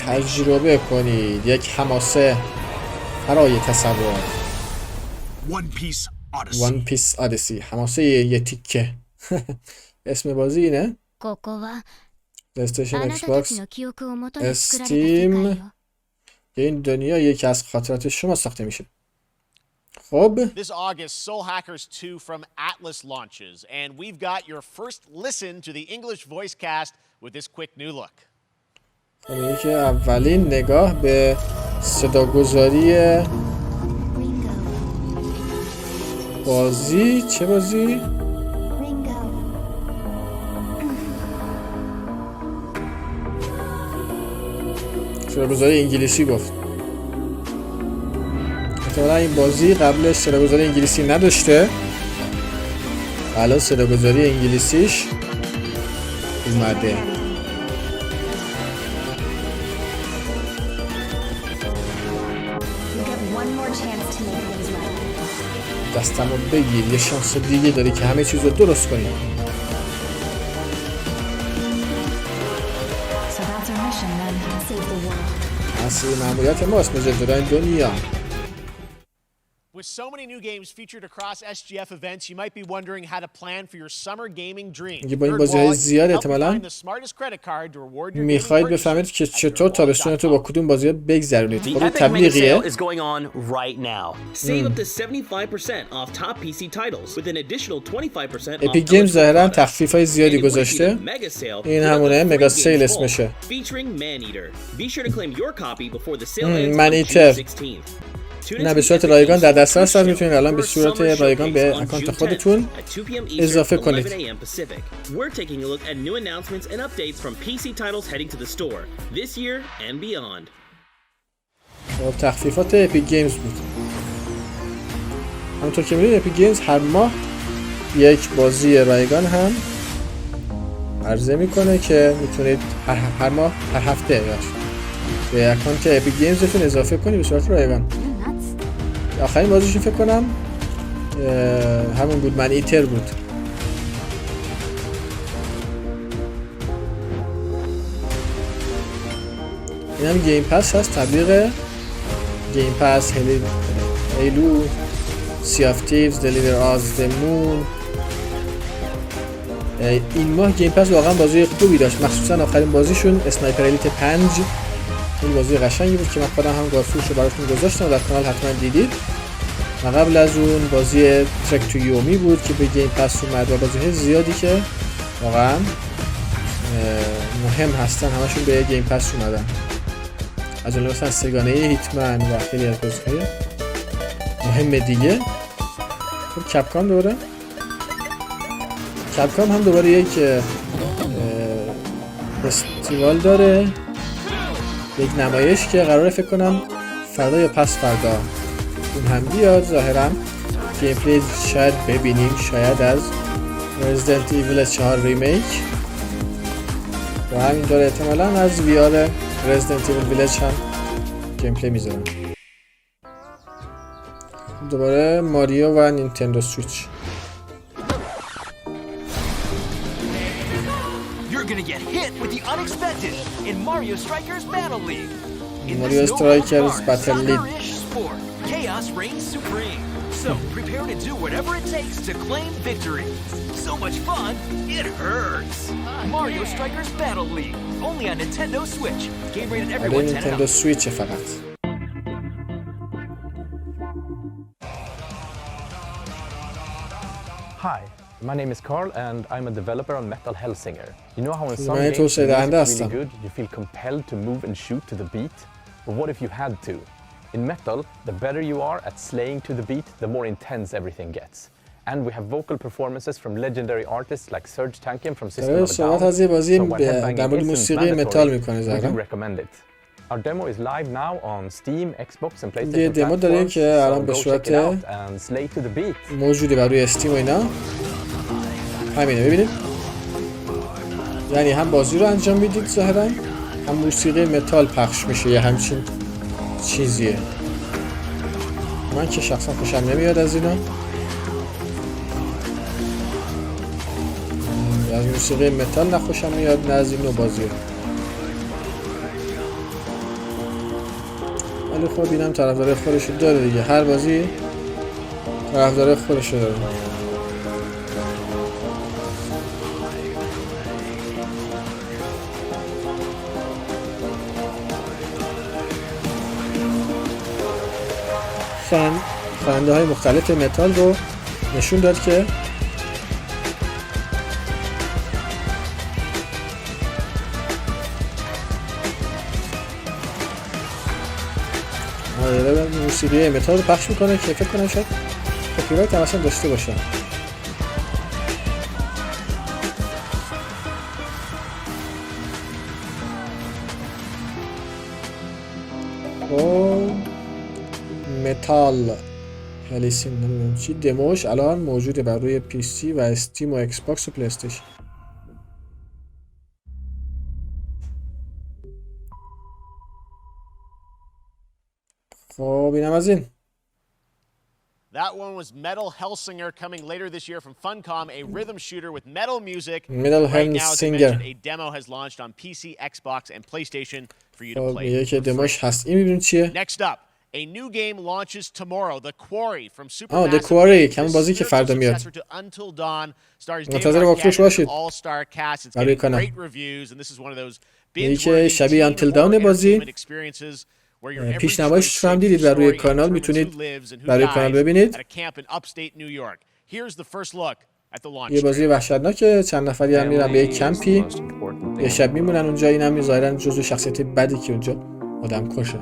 تجربه کنید. یک حماسه برای تصور. One Piece Odyssey. حماسه یه تیکه. اسم بازی اینه؟ پلی‌استیشن، ایکس باکس، استیم. این دنیا یکی از خاطرات شما ساخته میشه. خب This August, Soul Hackers 2 from Atlas launches, and we've got your first listen to the English voice cast with this quick new look. میگه که اولین نگاه به صداگذاری بازی. چه بازی؟ صداگذاری انگلیسی گفت. احتمالا این بازی قبلش صداگذاری انگلیسی نداشته. الان صداگذاری انگلیسیش اومده. دستمو بگیر، یه شانس دیگه داری که همه چیز رو درست کنی. اصلی مأموریت ماست نجات دادن دنیا. With so many new games featured across SGF events, you might be wondering how to plan for your summer gaming dream. با این بازی‌های زیاد احتمالاً می‌خواید بفهمید که چطور تابستونتون با کدوم بازی‌ها بگذرونید. خب تبلیغیه. is going on right now. Save up to 75% off top PC titles with an additional 25% off. اپیک گیمز ظاهراً تخفیف‌های زیادی گذاشته. این همونه مگا سیل اسمشه. Featuring Man-Eater. Be sure to claim your copy before the sale ends on June 16th. نه به صورت رایگان در دسترس هست. میتونید الان به صورت رایگان به اکانت خودتون اضافه کنید. We're taking a look at new announcements and updates from PC titles heading to the store this year and beyond. خب تخفیفات اپیک گیمز بود. همونطور که می‌بینید اپیک گیمز هر ماه یک بازی رایگان هم عرضه میکنه که میتونید هر ماه هر هفته به اکانت اپیک گیمزتون اضافه کنید به صورت رایگان. آخرین بازیشون فکر کنم همون بود، من ایتر بود. این هم گیم پس هست، تبلیغ گیم پس هیلو، سی آف تیوز، دلیور آز دمون. این ماه گیم پس واقعا بازی خوبی داشت، مخصوصا آخرین بازیشون اسنایپر الیت 5. این بازی قشنگی بود که من خودم هم گازفروش رو براتون گذاشتم و در کانال حتما دیدید. و قبل از اون بازی ترک تو یومی بود که به گیم پس اومد و بازی‌های زیادی که واقعا مهم هستن همشون به گیم پس اومدن، از جمله مثلا سگانه هیتمن و خیلی از بازی‌های مهم دیگه. خب کپکام هم دوباره یک فستیوال داره، یک نمایش که قراره فکر کنم فردا یا پس فردا اون هم بیاد. ظاهرا گیم پلی شاید ببینیم، شاید از رزیدنت ایول 4 ریمیک و همینطور احتمالاً از ویار رزیدنت ایول ویلج هم گیم پلی میذارن. دوباره ماریو و نینتندو سویچ. Mario Strikers Battle League. Chaos reigns supreme. So prepare to do whatever it takes to claim victory. So much fun, it hurts. Mario Strikers Battle League. Only on Nintendo Switch. Game rated everyone 10 and up. Nintendo Switch فقط. Hi, my name is Carl and I'm a developer on Metal Hellsinger. You know how in some games the music is really good, you feel compelled to move and shoot to the beat? But what if you had to? In Metal, the better you are at slaying to the beat, the more intense everything gets. And we have vocal performances from legendary artists like Serge Tankian from System of a Down. So when headbanging isn't mandatory, we do recommend it. Our demo is live now on Steam, Xbox and PlayStation platforms, so go check it out and slay to the beat. موجوده بر روی استیم و اینا. همینه ببینید. یعنی هم بازی رو انجام میدید ظاهرا، هم موسیقی متال پخش میشه، یه همچین چیزیه. من که شخصا خوشم نمیاد از اینا، از موسیقی متال نه خوشم میاد نه از این نوع بازیه. ولی خب اینم طرفدار خودشو داره دیگه، هر بازی طرفدار خودشو داره. خواننده های مختلف متال رو نشون داد که موسیقی متال رو پخش میکنه که فکر کنم شاید کپی رایت هم اصلا داشته باشه. متال هلیسین نمیدونم چی دموش الان موجوده بر روی پی سی و استیم و ایکس باکس و پلی استیشن. خب اینم از این. That one was Metal Hellsinger coming later this year from Funcom, a rhythm shooter with metal music. Metal Hellsinger. A demo has launched on PC, Xbox and PlayStation for you to play. یکی دموش هست. این می‌بینید چیه؟ Next up, a new game launches tomorrow. The Quarry from Supermassive. The Quarry همون بازی که فردا میاد. منتظر واقعش باشید. برای کانال. یکی که شبیه Until Dawn بازی. پیشنمایش رو هم دیدید بر روی کانال، میتونید برای کانال ببینید. یه بازی وحشتناکه، چند نفری هم میرن به یک کمپی یه شب میمونن اونجا. این هم ظاهرا جزو شخصیت بدی که اونجا آدم کشه.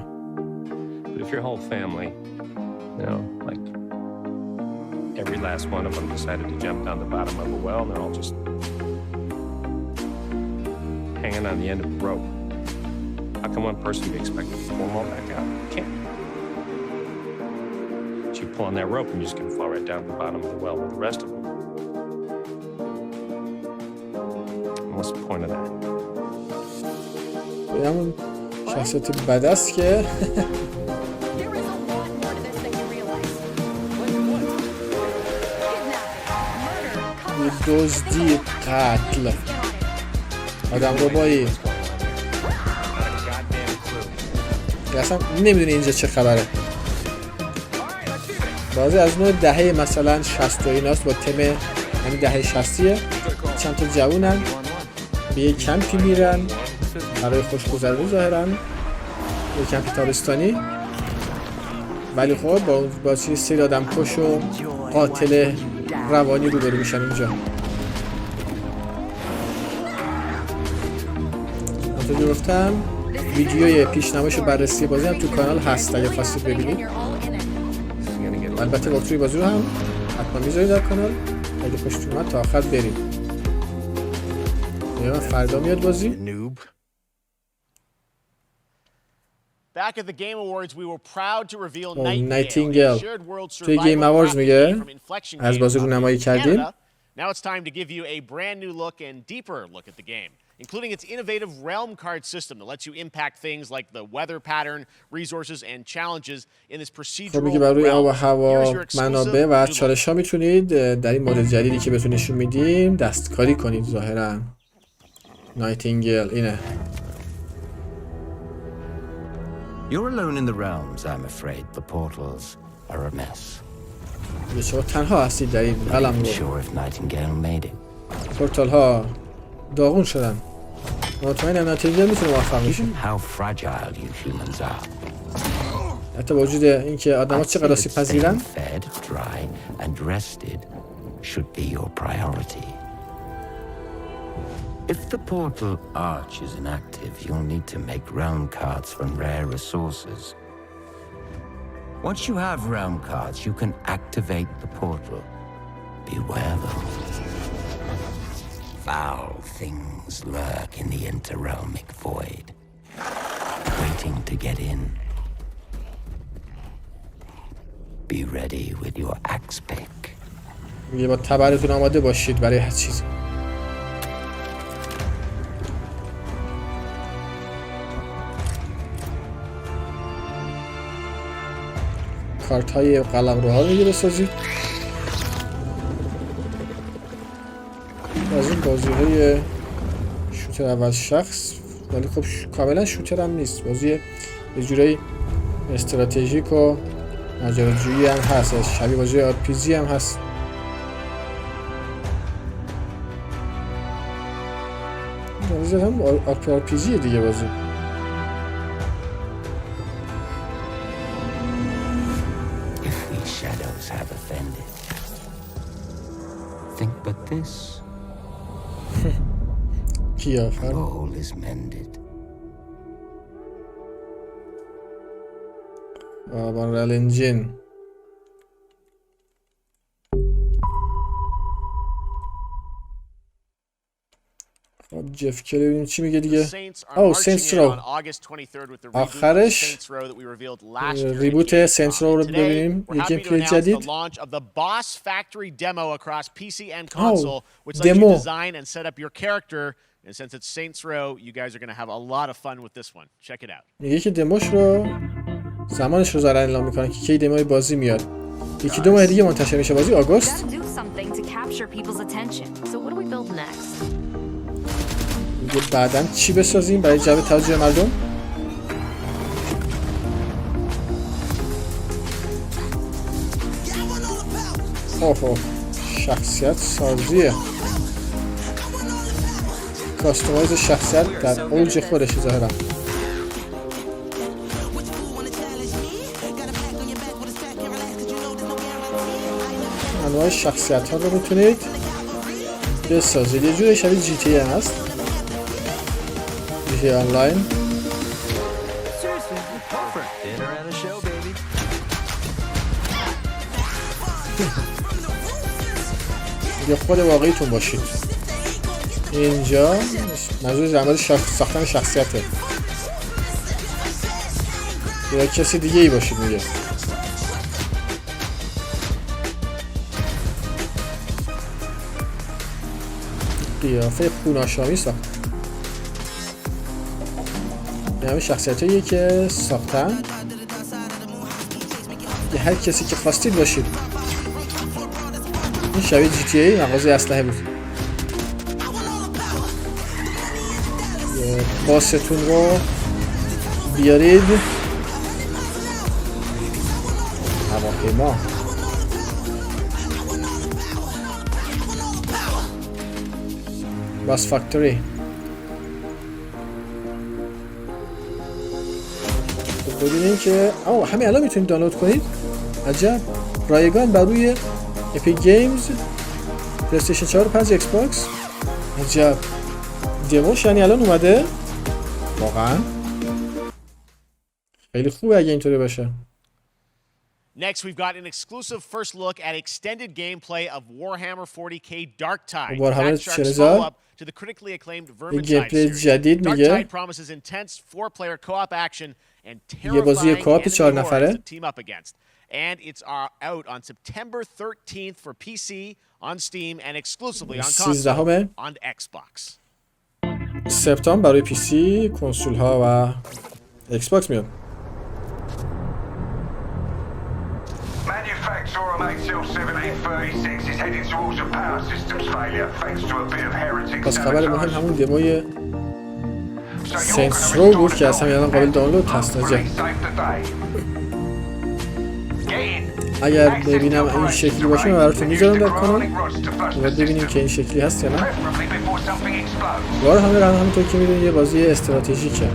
How come one person be expected to pull them all back out? You can't. So you pull on that rope and you're just going to fall right down to the bottom of the well with the rest of them. And what's the point of that? همون شخصیت بد است که دزدی، قتل، آدم ربایی. اصلا نمیدونی اینجا چه خبره. بازی از نوع دهه مثلا 60 و ایناست با تم همین دهه 60ه. چند تا جوونن به یک کمپی میرن برای خوشگذرونی ظاهرا، یک کمپ تابستانی، ولی خب با چیز سری آدم کش و قاتل روانی روبرو میشن اینجا. همونطور که گفتم ویدیوی پیشنمایش و بررسی بازی هم تو کانال هست اگه خواستید ببینید. البته وقتی بازی رو هم حتما میذارید در کانال اگه خوشتون اومد تا آخر برید. یا فردا میاد بازی. Back at the Game Awards, we were proud to reveal Nightingale. توی گیم اواردز میگه از بازی رو نمایی کردیم. Now it's time to give you a brand new look and deeper look at the game, including its innovative realm card system that lets you impact things like the weather pattern, resources, and challenges in this procedural خب میگه برای آب و هوا، Here's your منابع و exclusive چالش ها میتونید در این مدل جدیدی که بهتون نشون میدیم دستکاری کنید. ظاهرا نایتینگل اینه. You're alone in the realms, I'm afraid. The portals are a mess. یه شما تنها هستید در این قلم رو. Sure if Nightingale made it. پورتال ها داغون شدن. مطمئنم نایتینگل میتونه موفق بشه. How fragile you humans are. حتی با وجود اینکه آدم‌ها چقدر آسیب پذیرن. Fed, dry, and rested should be your priority. If the portal arch is inactive, you'll need to make realm cards from rare resources. Once you have realm cards, you can activate the portal. Beware though. Foul things lurk in the interrealmic void, waiting to get in. Be ready with your axe pick. میگه با تبرتون آماده باشید برای هر چیزی. کارت های قلمروها رو میگه بسازید. از این بازی های شوتر اول شخص، ولی خب کاملا شوتر هم نیست، بازی یه جورایی استراتژیک و ماجراجویی هم هست، شبیه بازی RPG هم هست. بازی هم RPG دیگه بازی. Have offended. Think but this. All is mended. Unreal Engine. جف کلی ببینیم چی میگه دیگه. سینتس رو آخرش ریبوت سینتس رو ببینیم. یک گیم پلی جدید. دمو. میگه که دموش رو زمانش رو زارن اعلام میکنن که کی دموی بازی میاد. یکی دو ماه دیگه منتشر میشه بازی، آگوست. میگه بعداً چی بسازیم برای جلب توجه مردم؟ اوه شخصیت سازیه. کاستومایز شخصیت در اوج خودش ظاهرا. انواع شخصیت ها رو میتونید بسازید. یه جوری شبیه جی تی هست. جی تی آنلاین. یه خود واقعیتون باشید. اینجا منظور در مورد ساختن شخصیته. یا کسی دیگه ای باشید میگه. قیافه خوناشامی ساخت. این همه شخصیت هاییه که ساختن که هر کسی که خواستید باشید. این شبیه GTA مغازه اسلحه بود. باستون رو بیارید. هواپیما باس فاکتوری. ببینیم که همین الان میتونید دانلود کنید. عجب. رایگان بر روی اپیک گیمز، پلی‌استیشن 4 و 5 ایکس باکس. عجب. دیموش یعنی الان اومده؟ واقعا خیلی خوبه اگه اینطوری باشه. Next, we've got an exclusive first look at extended gameplay of Warhammer 40k Darktide. Warhammer Backshark's follow-up to the critically acclaimed Vermintide series. Darktide promises intense 4-player co-op action and terrifying enemy hordes to team up against. And it's out on September 13th for PC, on Steam, and exclusively on console on Xbox. سپتامبر برای پی سی، کنسول ها و ایکس باکس میاد. Manufacturer Maxell 1736 is heading towards a power systems failure thanks to a bit of heritage. پس خبر مهم همون دموی سنس رو بود که اصلا الان قابل دانلود هست. اگر ببینم این شکلی باشه من براتون میذارم در کانال و ببینیم که این شکلی هست یا نه. وارهامر هم همونطور که میدونید یه بازی استراتژیکه.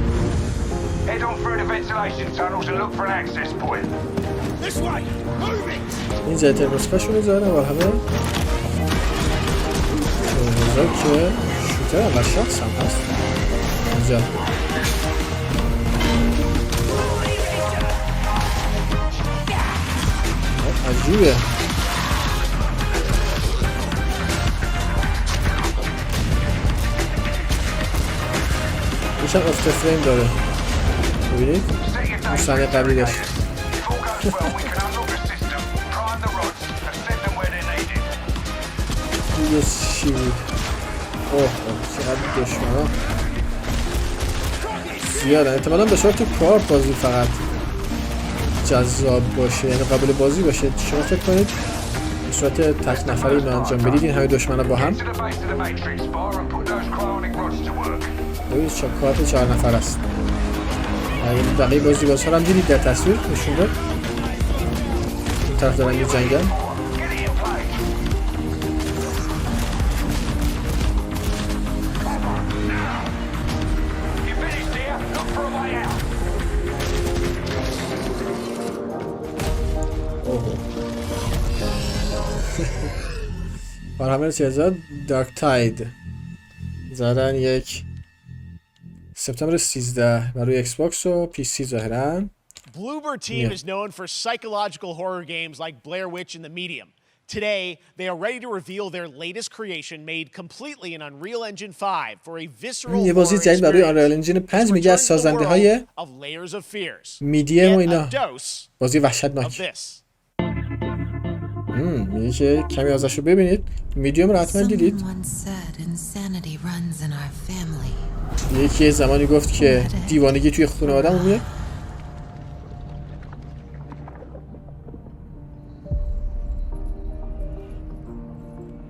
این جای ترمسکاشون رو زارن وارهامر که شوتر اول شخص هم هست اینجا. عجیبه. یکم افت فریم داره. ببینید اون صحنه قبلی داشت. دیگه چی بود؟ اوه چقدر دشمنان زیادن. احتمالا به صورت کار بازی فقط جذاب باشه، یعنی قابل بازی باشه. شما فکر کنید به صورت تک نفری اینو انجام بدید، این همه دشمنا با هم. ببینید کارت 4 نفر است. بقیه بازیگرها رو هم دیدید در تصویر نشون داد. این طرف دارن یه جنگن. وارهامر 4000 دارکتاید زدن یک سپتامبر 13 برای ایکس باکس و پی سی ظاهرا. Bloober team is known for psychological horror games like Blair Witch and The Medium. Today, they are ready to reveal their latest creation made completely in Unreal Engine 5 for a visceral یه بازی جدید برای آنریل انجین 5 میگه از سازنده های میدیم و اینا. بازی وحشتناک. میگه که کمی ازش رو ببینید. میدیوم رو حتما دیدید. یکی زمانی گفت که دیوانگی توی خونه آدم میاد.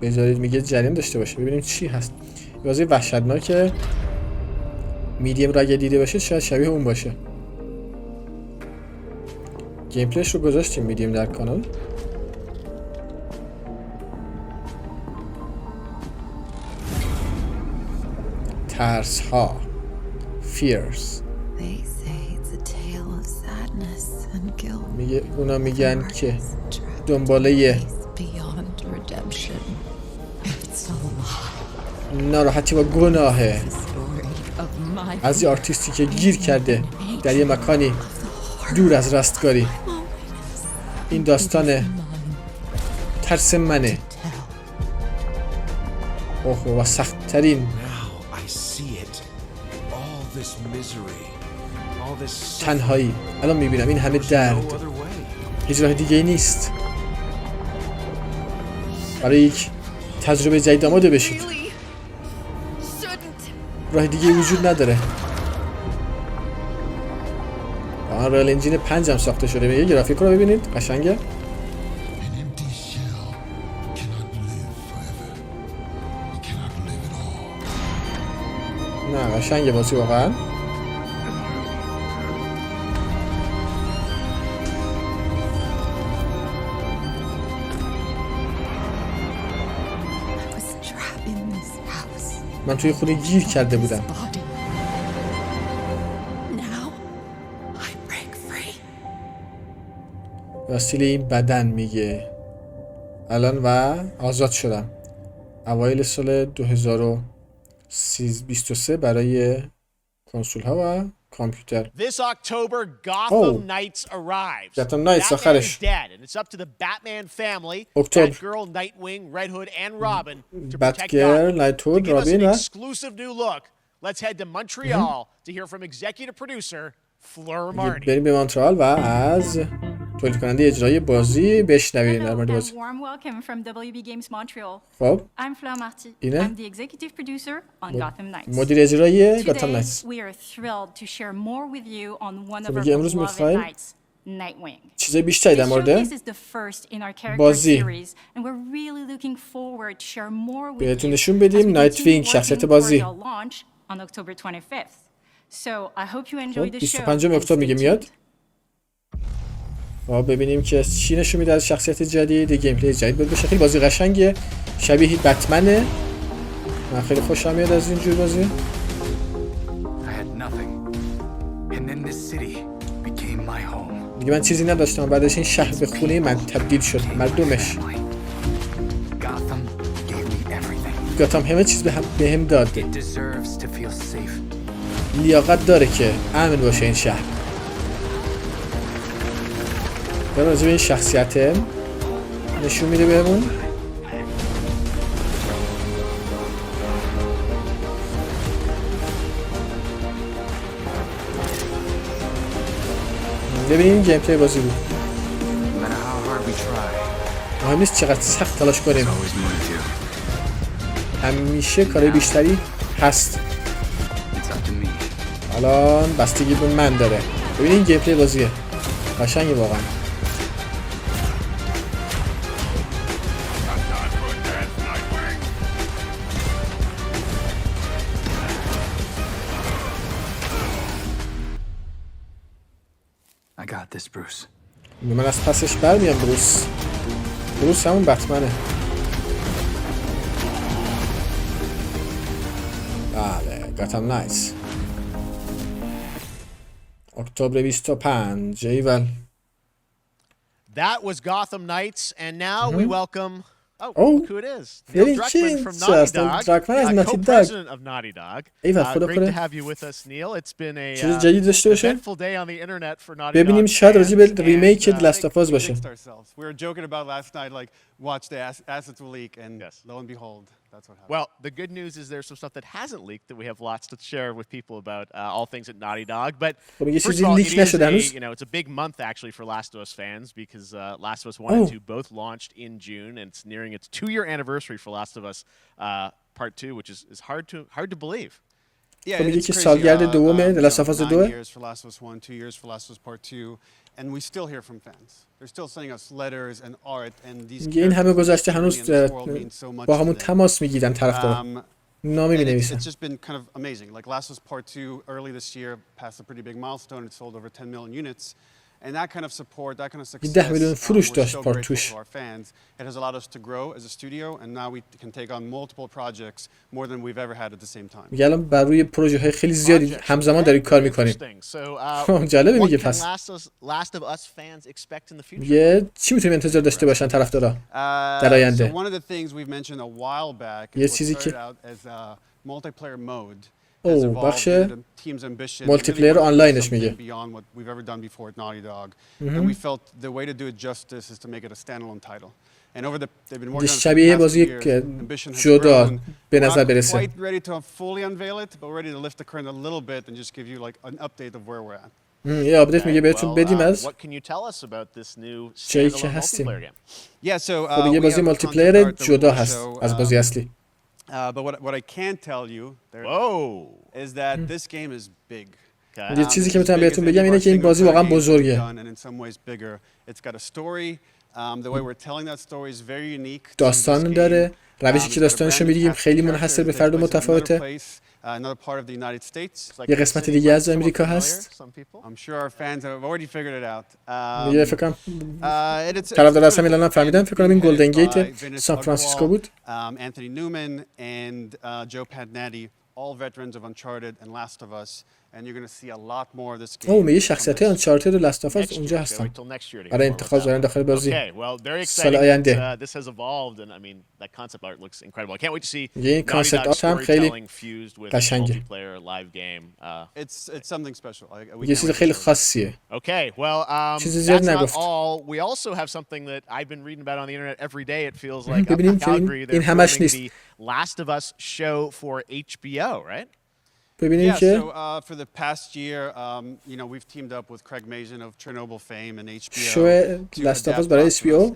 بذارید میگه جریان داشته باشه ببینیم چی هست. بازی وحشتناکه. میدیم رو اگه دیده باشید شاید شبیه اون باشه. گیم پلیش رو گذاشتیم میدیم در کانال. ترس ها fears میگه اونا میگن که دنباله ناراحتی و گناهه از یه آرتیستی که گیر کرده در یه مکانی دور از رستگاری. این داستان ترس منه. اوه و سخت‌ترین تنهایی. الان میبینم این همه درد، هیچ راه دیگه ای نیست. برای یک تجربه جدید آماده بشید. راه دیگه وجود نداره. آنریل انجین 5 هم ساخته شده. میگه گرافیک رو ببینید قشنگه. نه قشنگه بازی واقعا. من توی خونه گیر کرده بودم. وسیله این بدن میگه الان و آزاد شدم. اوایل سال 2023 برای کنسول ها و کامپیوتر. This October, Gotham Knights arrives. Gotham Knights Batman is dead, and it's up to the Batman family, Batgirl, Nightwing, Red Hood, and Robin to protect Gotham. To give us an exclusive new look, let's head to Montreal to hear from executive producer Fleur Marty. بریم به مونترال و از تولید کننده اجرایی بازی بشنویم در مورد بازی. Warm welcome from WB Games Montreal. خب I'm Fleur Marty. اینه I'm the executive producer on Gotham Knights. مدیر اجرایی Gotham Knights. We are thrilled to share more with you on one of our beloved knights, Nightwing. چیزای بیشتری در مورد بازی بهتون نشون بدیم. نایتوینگ شخصیت بازی 25 اکتبر میگه میاد. و ببینیم که چی نشون میده از شخصیت جدید. گیم پلی جدید بود بشه. خیلی بازی قشنگه، شبیه بتمنه. من خیلی خوشم میاد از این جور بازی. دیگه من چیزی نداشتم، بعدش این شهر به خونه من تبدیل شد. مردمش گاتام همه چیز به هم داد. لیاقت داره که امن باشه این شهر. در راجع به این شخصیت نشون میده بهمون. ببینیم گیم پلی بازی بود. مهم نیست چقدر سخت تلاش کنیم، همیشه کارهای بیشتری هست. الان بستگی به من داره. ببینیم گیم پلی بازیه قشنگه واقعا. من از پسش برمیام. بروس همون بتمنه. بله گاتام نایتس اکتبر 25 ایول. That was Gotham Knights, and now we welcome look who it is. Neil Druckmann from Naughty Dog, co-president of Naughty Dog. Great to have you with us, Neil. It's been a eventful day on the internet for Naughty Dog. ببینیم شاید راجع به ریمیک Last of Us باشه. We were joking about last night, like watch the assets will leak, and lo and behold, that's what happened. Well, the good news is there's some stuff that hasn't leaked that we have lots to share with people about all things at Naughty Dog. But first of all, it's a big month actually for Last of Us fans because Last of Us 1 and 2 both launched in June, and it's nearing its 2-year anniversary for Last of Us Part 2, which is hard to believe. Yeah, it's crazy. 9 years for Last of Us 1, 2 years for Last of Us Part 2, and we still hear from fans. They're still sending us letters and art, and these این همه گذشته هنوز با همون تماس میگیرن طرفدارا. نامه می‌نویسن. It's just been kind of amazing. Like Last of Us Part 2 early this year passed a pretty big milestone. It sold over 10 million units. And that kind of support, that kind of success, 10 میلیون فروش we're داشت so پارت grateful توش. to our fans. It has allowed us to grow as a studio, and now we can take on multiple projects more than we've ever had at the same time. میگه الان بر روی پروژه‌های خیلی زیادی همزمان داریم کار می‌کنیم. جالبه میگه پس. میگه چی می‌تونیم انتظار داشته باشن طرفدارا در آینده؟ One of the things we've mentioned a while back یه is what چیزی started که out as a multiplayer mode. بخش مولتی پلیئر آنلاینش میگه. شبیه بازی جدا به نظر برسه. یه آپدیت میگه بهتون بدیم از جایی که هستیم. خب یه بازی مولتی پلیئر جدا هست از بازی اصلی. But what I can tell you is that this game is big. یه چیزی که میتونم بهتون بگم اینه که این بازی واقعا بزرگه. It's got a story. The way we're telling that story is very unique. داستان داره. روشی که داستانشو میگیم خیلی منحصر به فرد و متفاوته. Another part of the United States. یه قسمت دیگه از آمریکا هست. I'm sure our fans have already figured it out. یه فکر کنم طرفدار از همین الان فهمیدن، فکر کنم این گلدن گیت سان فرانسیسکو بود. Anthony Newman and Joe Padnatti, all veterans of Uncharted and Last of Us. And you're going to see a lot more of this game. میگه شخصیت‌های آنچارتد و لاست آف اس اونجا هستن. برای انتخاب دارن داخل بازی. سال آینده. This has evolved and I mean that concept art looks incredible. I can't wait to see. این کانسپت آرت هم خیلی قشنگه. It's something special. یه چیز خیلی خاصیه. Okay, well, that's not all. We also have something that I've been reading about on the internet every day. It feels like up in Calgary they're filming the Last of Us show for HBO, right? ببینیم که for the past year, you know, we've teamed up with Craig Mazin of Chernobyl fame and HBO. شو لاست آف اس برای HBO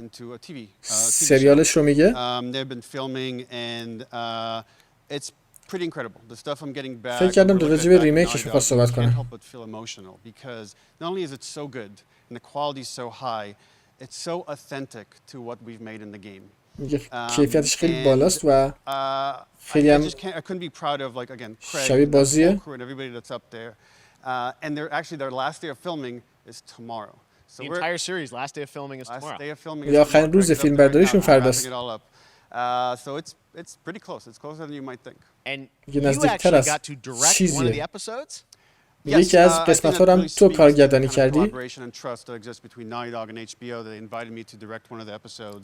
سریالش رو میگه. They've been filming and it's pretty incredible. The stuff I'm getting back. فکر کردم راجع به ریمیکش می‌خواد صحبت کنه. Because not only is it so good and the quality is so high, it's so authentic to what we've made in the game. کیفیتش خیلی بالاست و خیلی هم شبیه بازیه. And they're actually their last day of filming is tomorrow. The entire series, last day of filming is tomorrow. یا آخرین روز فیلم برداریشون فرداست. So it's pretty close. It's closer than you might think. And you actually got to direct one of the episodes? یکی از قسمت‌ها رو هم تو کارگردانی کردی.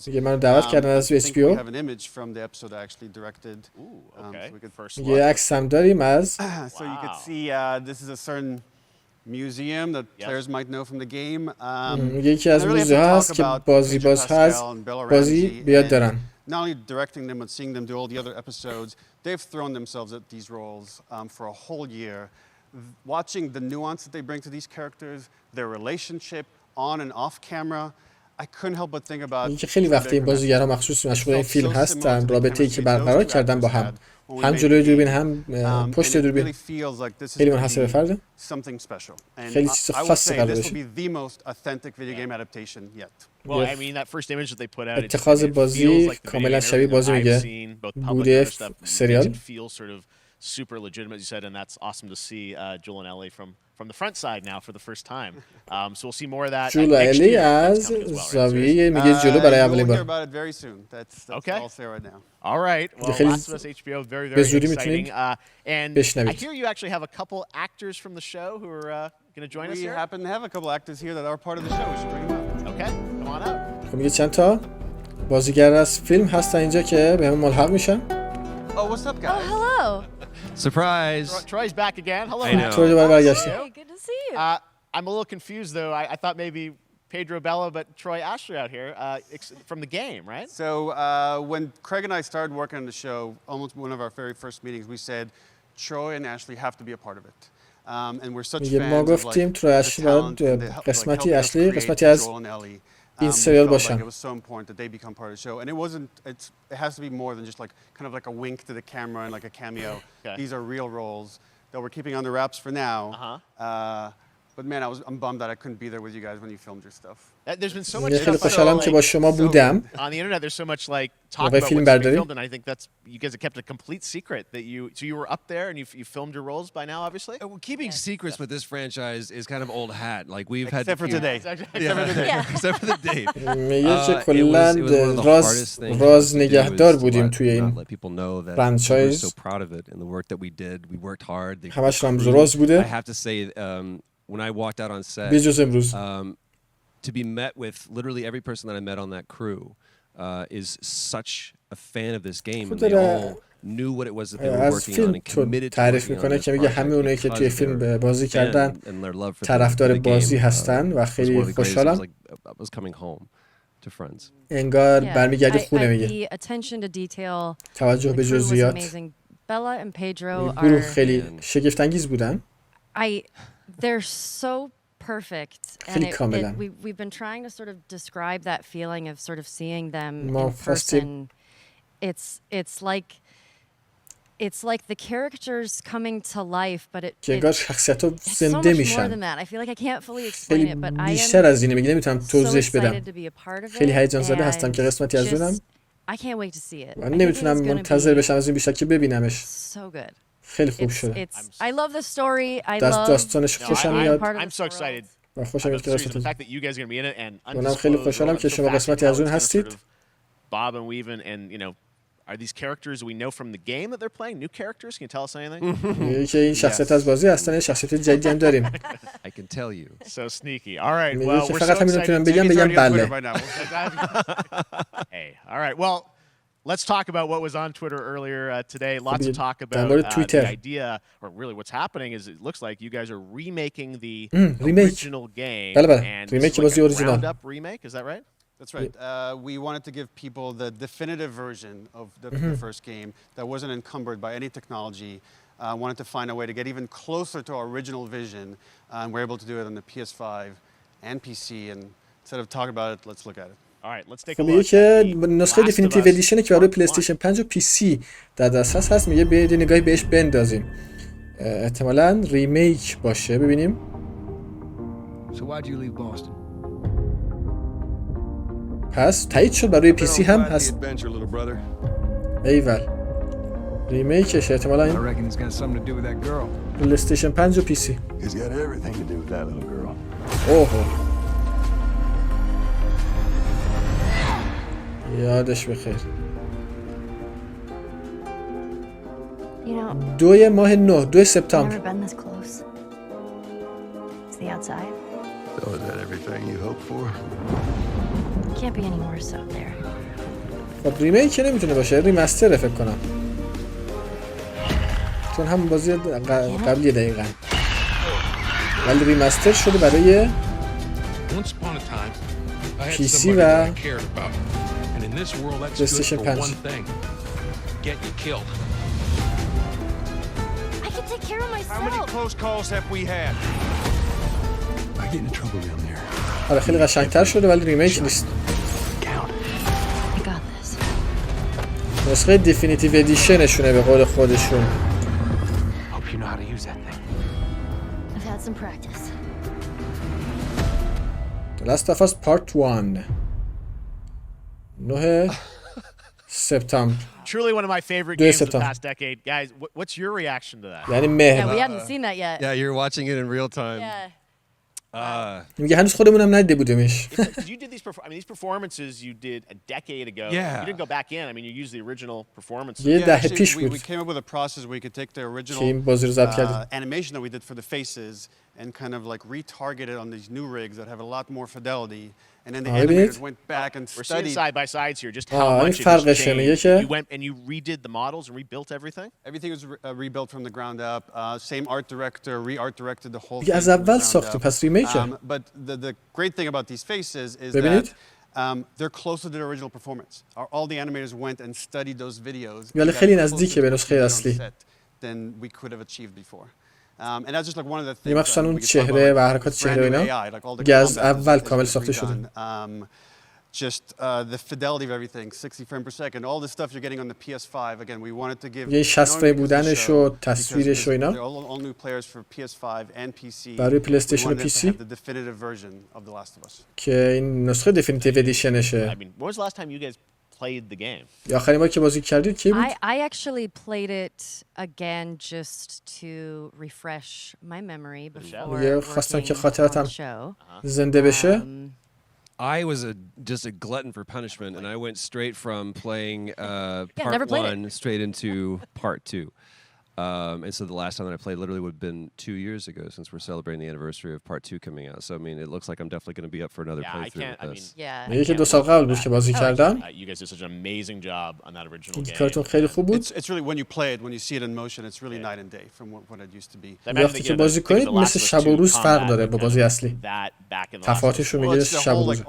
میگه منو دعوت کردن از HBO. یه عکس هم داریم از میگه یکی از موزه ها هست که بازی بازی بیاد دارن. Not only directing them but seeing them do all the other episodes, they've thrown themselves at these roles for a whole year. Watching the nuance that they bring to these characters, their relationship on and off camera, I couldn't help but think about. اینکه خیلی وقتی این بازیگرا مخصوص مشغول این فیلم هستن، رابطه‌ای که برقرار کردن با هم جلوی دوربین هم پشت دوربین، خیلی منحصر به فرده. خیلی چیز خاصی قرار بشه. Well, I mean that first image that they put out. اتخاذ بازی کاملا شبیه بازی میگه. بوده سریال. Super legitimate, you said, and that's awesome to see Joel and Ellie from the front side now for the first time. So we'll see more of that. Joel and Ellie از زاویه میگه جلو برای اولین بار. Okay. All right. Well, Last of Us HBO, very exciting. And I hear you actually have a couple actors from the show who are going to join us here. We happen to have a couple actors here that are part of the show. We should bring them up. Okay, come on up. خب میگه چند تا بازیگر از فیلم هستن اینجا که بهمون ملحق میشن. Oh, what's up, guys? Oh, hello. Surprise. Troy's back again. Hello. Troy دوباره برگشته. Hey, good to see you. I'm a little confused though. I thought maybe Pedro Bella, but Troy Ashley out here from the game, right? So when Craig and I started working on the show, almost one of our very first meetings, we said Troy and Ashley have to be a part of it. And we're such fans ما گفتیم تروی اشلی باید قسمتی اشلی قسمتی از این سریال باشن. It was so important that they become part of the show, and it has to be more than just like kind of like a wink to the camera and like a cameo. Okay. These are real roles that we're keeping under wraps for now. But man, I'm bummed that I couldn't be there with you guys when you filmed your stuff. There's been so much stuff خوشحالم که با شما بودم. On the internet there's so much like talk about what's being filmed, and I think that's you guys have kept a complete secret that you were up there and you filmed your roles by now, obviously. Keeping secrets with this franchise is kind of old hat. Like we've had except for today. Except for the date. میگه که کلاً راز نگهدار بودیم توی این فرانچایز. همش رمز و راز بوده. I have to say when I walked out on set, بجز امروز. To be met with literally every person that I met on that crew is such a fan of this game, and they all knew what it was that they were working on and committed to تعریف میکنه که میگه همه اونایی که توی فیلم بازی کردن طرفدار بازی هستن و خیلی خوشحالم. انگار برمیگردی خونه میگه. توجه به جزئیات. گروه خیلی شگفت انگیز بودن. They're so perfect, and we've been trying to sort of describe that feeling of sort of seeing them in person. It's like it's like the characters coming to life, but که انگار شخصیت‌ها it's so زنده much more میشن. than that. I feel like I can't fully explain خیلی it, but I بیشتر از am اینه، میگم نمیتونم so توضیحش بدم. excited to be a part of خیلی it, هیجان زده هستم که and قسمتی از اونم. just I can't wait to see it. من I think it نمیتونم is gonna منتظر be بشم از این بیشتر که ببینمش. so good. خیلی خوب شده. I love the story. I love داستانش خوشم میاد. I'm so excited. و خوشم میاد که The قسمت fact that you guys are going to be in it and منم خیلی خوشحالم که شما قسمتی از اون هستید. Bob and Weaving and you know are these characters we know from the game that they're playing new characters? Can you tell us anything? که این شخصیت از بازی هستن، شخصیت جدیدی هم داریم. I can tell you. So sneaky. All right. میگه Well, که we're فقط so همین excited. میتونم بگم بله. Hey. All right. Well, let's talk about what was on Twitter earlier today. Lots of talk about the idea, or really what's happening is it looks like you guys are remaking the original game. And it's like a ground-up remake. Is that right? That's right. We wanted to give people the definitive version of the first game that wasn't encumbered by any technology. Wanted to find a way to get even closer to our original vision, and we're able to do it on the PS5 and PC. And instead of talking about it, let's look at it. All right, let's take a look. میگه که نسخه دیفینیتیو ادیشنی که برای پلی استیشن 5 و پی سی در دسترس هست، میگه بیاید نگاهی بهش بندازیم. احتمالاً ریمیک باشه. ببینیم. So why'd you leave Boston? پس تایید شد برای پی سی هم هست. ایول. ریمیکش احتمالاً این پلی استیشن 5 و پی سی. اوه. یادش بخیر. 2 ماه 9 2 سپتامبر. So is that everything you hoped for? Can't be any worse out there. خب ریمیک که نمیتونه باشه، ریمستر فکر کنم. چون هم بازی قبلی دقیقاً. ولی ریمستر شده برای پی سی و پلی‌استیشن 5. I can take care of myself. How many close calls have we had? I get in trouble down there. آره خیلی قشنگتر شده ولی ریمیک نیست. نسخه دیفینیتیو ادیشنشونه به قول خودشون. Hope you know how to use that thing. I've had some practice. The Last of Us Part 1 9 سپتامبر. Truly one of my favorite games of the past decade. Guys, what's your reaction to that? یعنی مهر. Yeah, we hadn't seen that yet. Yeah, you're watching it in real time. Yeah. میگه هنوز خودمونم ندیده بودیمش. You did these performances you did a decade ago. Yeah. You didn't go back in. I mean, you used the original performances. یه دهه پیش بود. We came up with a process where we could take the original که این بازی رو ضبط کردیم. animation that we did for the faces and kind of like retarget it on these new rigs that have a lot more fidelity. And then the animators went back and We're seeing studied. side by sides here, just how much it has changed. You went and you redid the models and rebuilt everything? Everything was rebuilt from the ground up. Same art director, re-art directed the whole دیگه thing. از اول ساختیم پس ریمیکه. But the great thing about these faces is that they're closer to the original performance. All the animators went and studied those videos. ولی خیلی نزدیکه به نسخه اصلی. Than we could have achieved before. And that's just like one of the things. مخصوصا اون چهره و حرکات چهره اینا دیگه از اول کامل ساخته شده. Just the fidelity of everything, 60 frames per second, all the stuff you're getting on the PS5. Again, we wanted to give. یه 60 فریم بودنش و تصویرش و اینا. All new players for PS5 and PC. برای پلی استیشن و پی سی. The definitive version of The Last of Us. که این نسخه دیفینیتیو ادیشنشه. I mean, when was the last time you guys played the game? یا آخرین بار که بازی کردید کی بود؟ I actually played it again just to refresh my memory before خواستم که خاطراتم زنده بشه. I was just a glutton for punishment, and I went straight from playing part 1 straight into part 2. And so the last time that I played literally would have been 2 years ago, since we're celebrating the anniversary of part 2 coming out. So I mean, it looks like I'm definitely going to be up for another playthrough with this. میگه که 2 سال قبل بود که بازی کردم. You guys did such an amazing job on that original game. کارتون خیلی خوب بود. It's really when you play it, when you see it in motion, it's really night and day from what it used to be. وقتی که بازی کنید مثل شب و روز فرق داره با بازی اصلی. تفاوتش رو میگه شب و روز.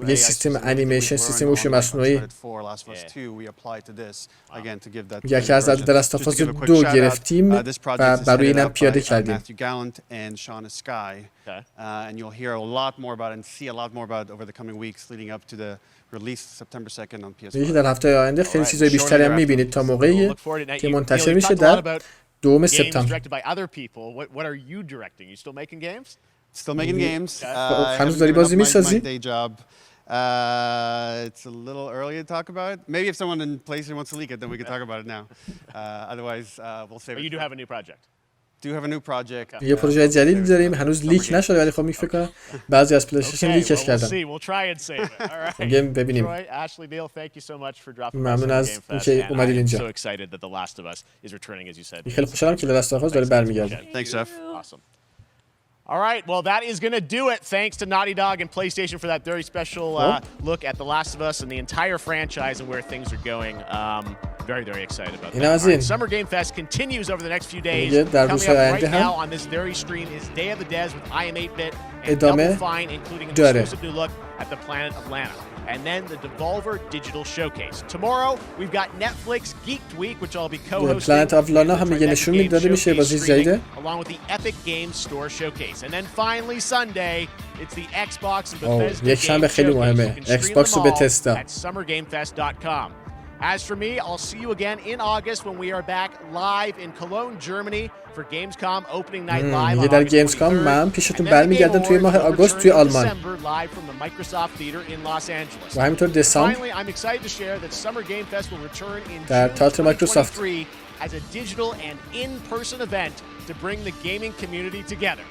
یه سیستم انیمیشن، سیستم هوش مصنوعی. یکی از لاست آف اس 2 گرفتیم و برای اینم پیاده کردیم. میگه در هفته آینده خیلی چیزای بیشتری هم میبینید تا موقعی که منتشر میشه در 2 سپتامبر. Still making games. هنوز داری بازی میسازی؟ It's a little early to talk about. Maybe if someone in PlayStation wants to leak it, then we can talk about it now. Otherwise, we'll save it. But you do have a new project. Do have a new project. یه پروژه جدیدی داریم، هنوز لیک نشده ولی خب فکر کنم بعضی از پلی‌استیشن لیکش کردن. گیم ببینیم. ممنون از اینکه اومدید اینجا. خیلی خوشحالم که لاست آف اس داره برمیگرده. Thanks, Jeff. Awesome. All right, well, that is going to do it. Thanks to Naughty Dog and PlayStation for that very special look at The Last of Us and the entire franchise and where things are going. Very, very excited about that. Right, Summer Game Fest continues over the next few days. Coming up right now on this very stream is Day of the Devs with I Am 8-Bit and Double Fine, including an exclusive new look at the planet of Lana. And then the Devolver Digital Showcase. Tomorrow, we've got Netflix Geeked Week, which I'll be co-hosting. Planet of Lana هم میگه نشون میداده میشه بازی جدیده. Along with the Epic Games Store Showcase. And then finally Sunday, it's the Xbox and Bethesda یک شنبه خیلی مهمه. Xbox و Bethesda. At summergamefest.com. As for me, I'll see you again in August when we are back live in Cologne, Germany for Gamescom opening night live on در August Gamescom 23rd. من پیشتون برمیگردم توی ماه آگوست توی آلمان. Live from the Microsoft Theater in Los Angeles. و همینطور دسامبر Finally, I'm excited to share that Summer Game Fest will return in در تئاتر June مایکروسافت 2023 as a digital and in-person event to bring the gaming community together.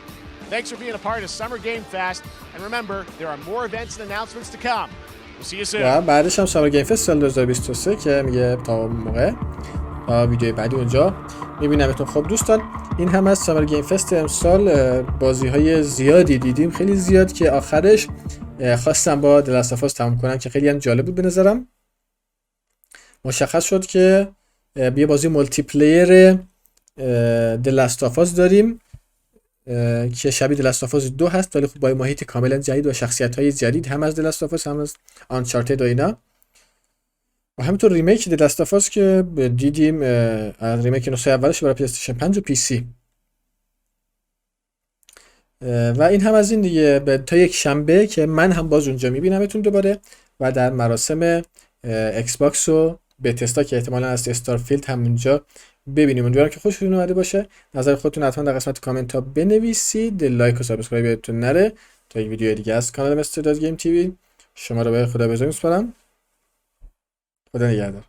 Thanks for being a part of Summer Game Fest, and remember, there are more events and announcements to come. We'll see you soon. و بعدش هم سامر گیم فست سال 2023 که میگه تا موقع تا ویدیوی بعدی اونجا میبینمتون. خب دوستان این هم از سامر گیم فست امسال. بازی‌های زیادی دیدیم، خیلی زیاد، که آخرش خواستم با لاست آف اس تموم کنم که خیلی هم جالب بود به نظرم. مشخص شد که یه بازی مولتی پلییر لاست آف اس داریم که شبیه لاست آف اس 2 هست ولی خب با محیط کاملا جدید و شخصیت‌های جدید، هم از لاست آف اس هم از آنچارتد و اینا. و همینطور ریمیک لاست آف اس که دیدیم، از ریمیک نسخه اولش برای پلی‌استیشن 5 و پی سی. و این هم از این دیگه، تا یک شنبه که من هم باز اونجا میبینمتون دوباره و در مراسم ایکس باکس و بتستا که احتمالاً از استارفیلد هم اونجا ببینیم. امیدوارم که خوشتون اومده باشه. نظر خودتون حتما در قسمت کامنت ها بنویسید. لایک و سابسکرایب یادتون نره. تا یک ویدیو دیگه از کانال مستر داد گیم تیوی شما رو به خدا بزرگ میسپارم. خدا نگهدار.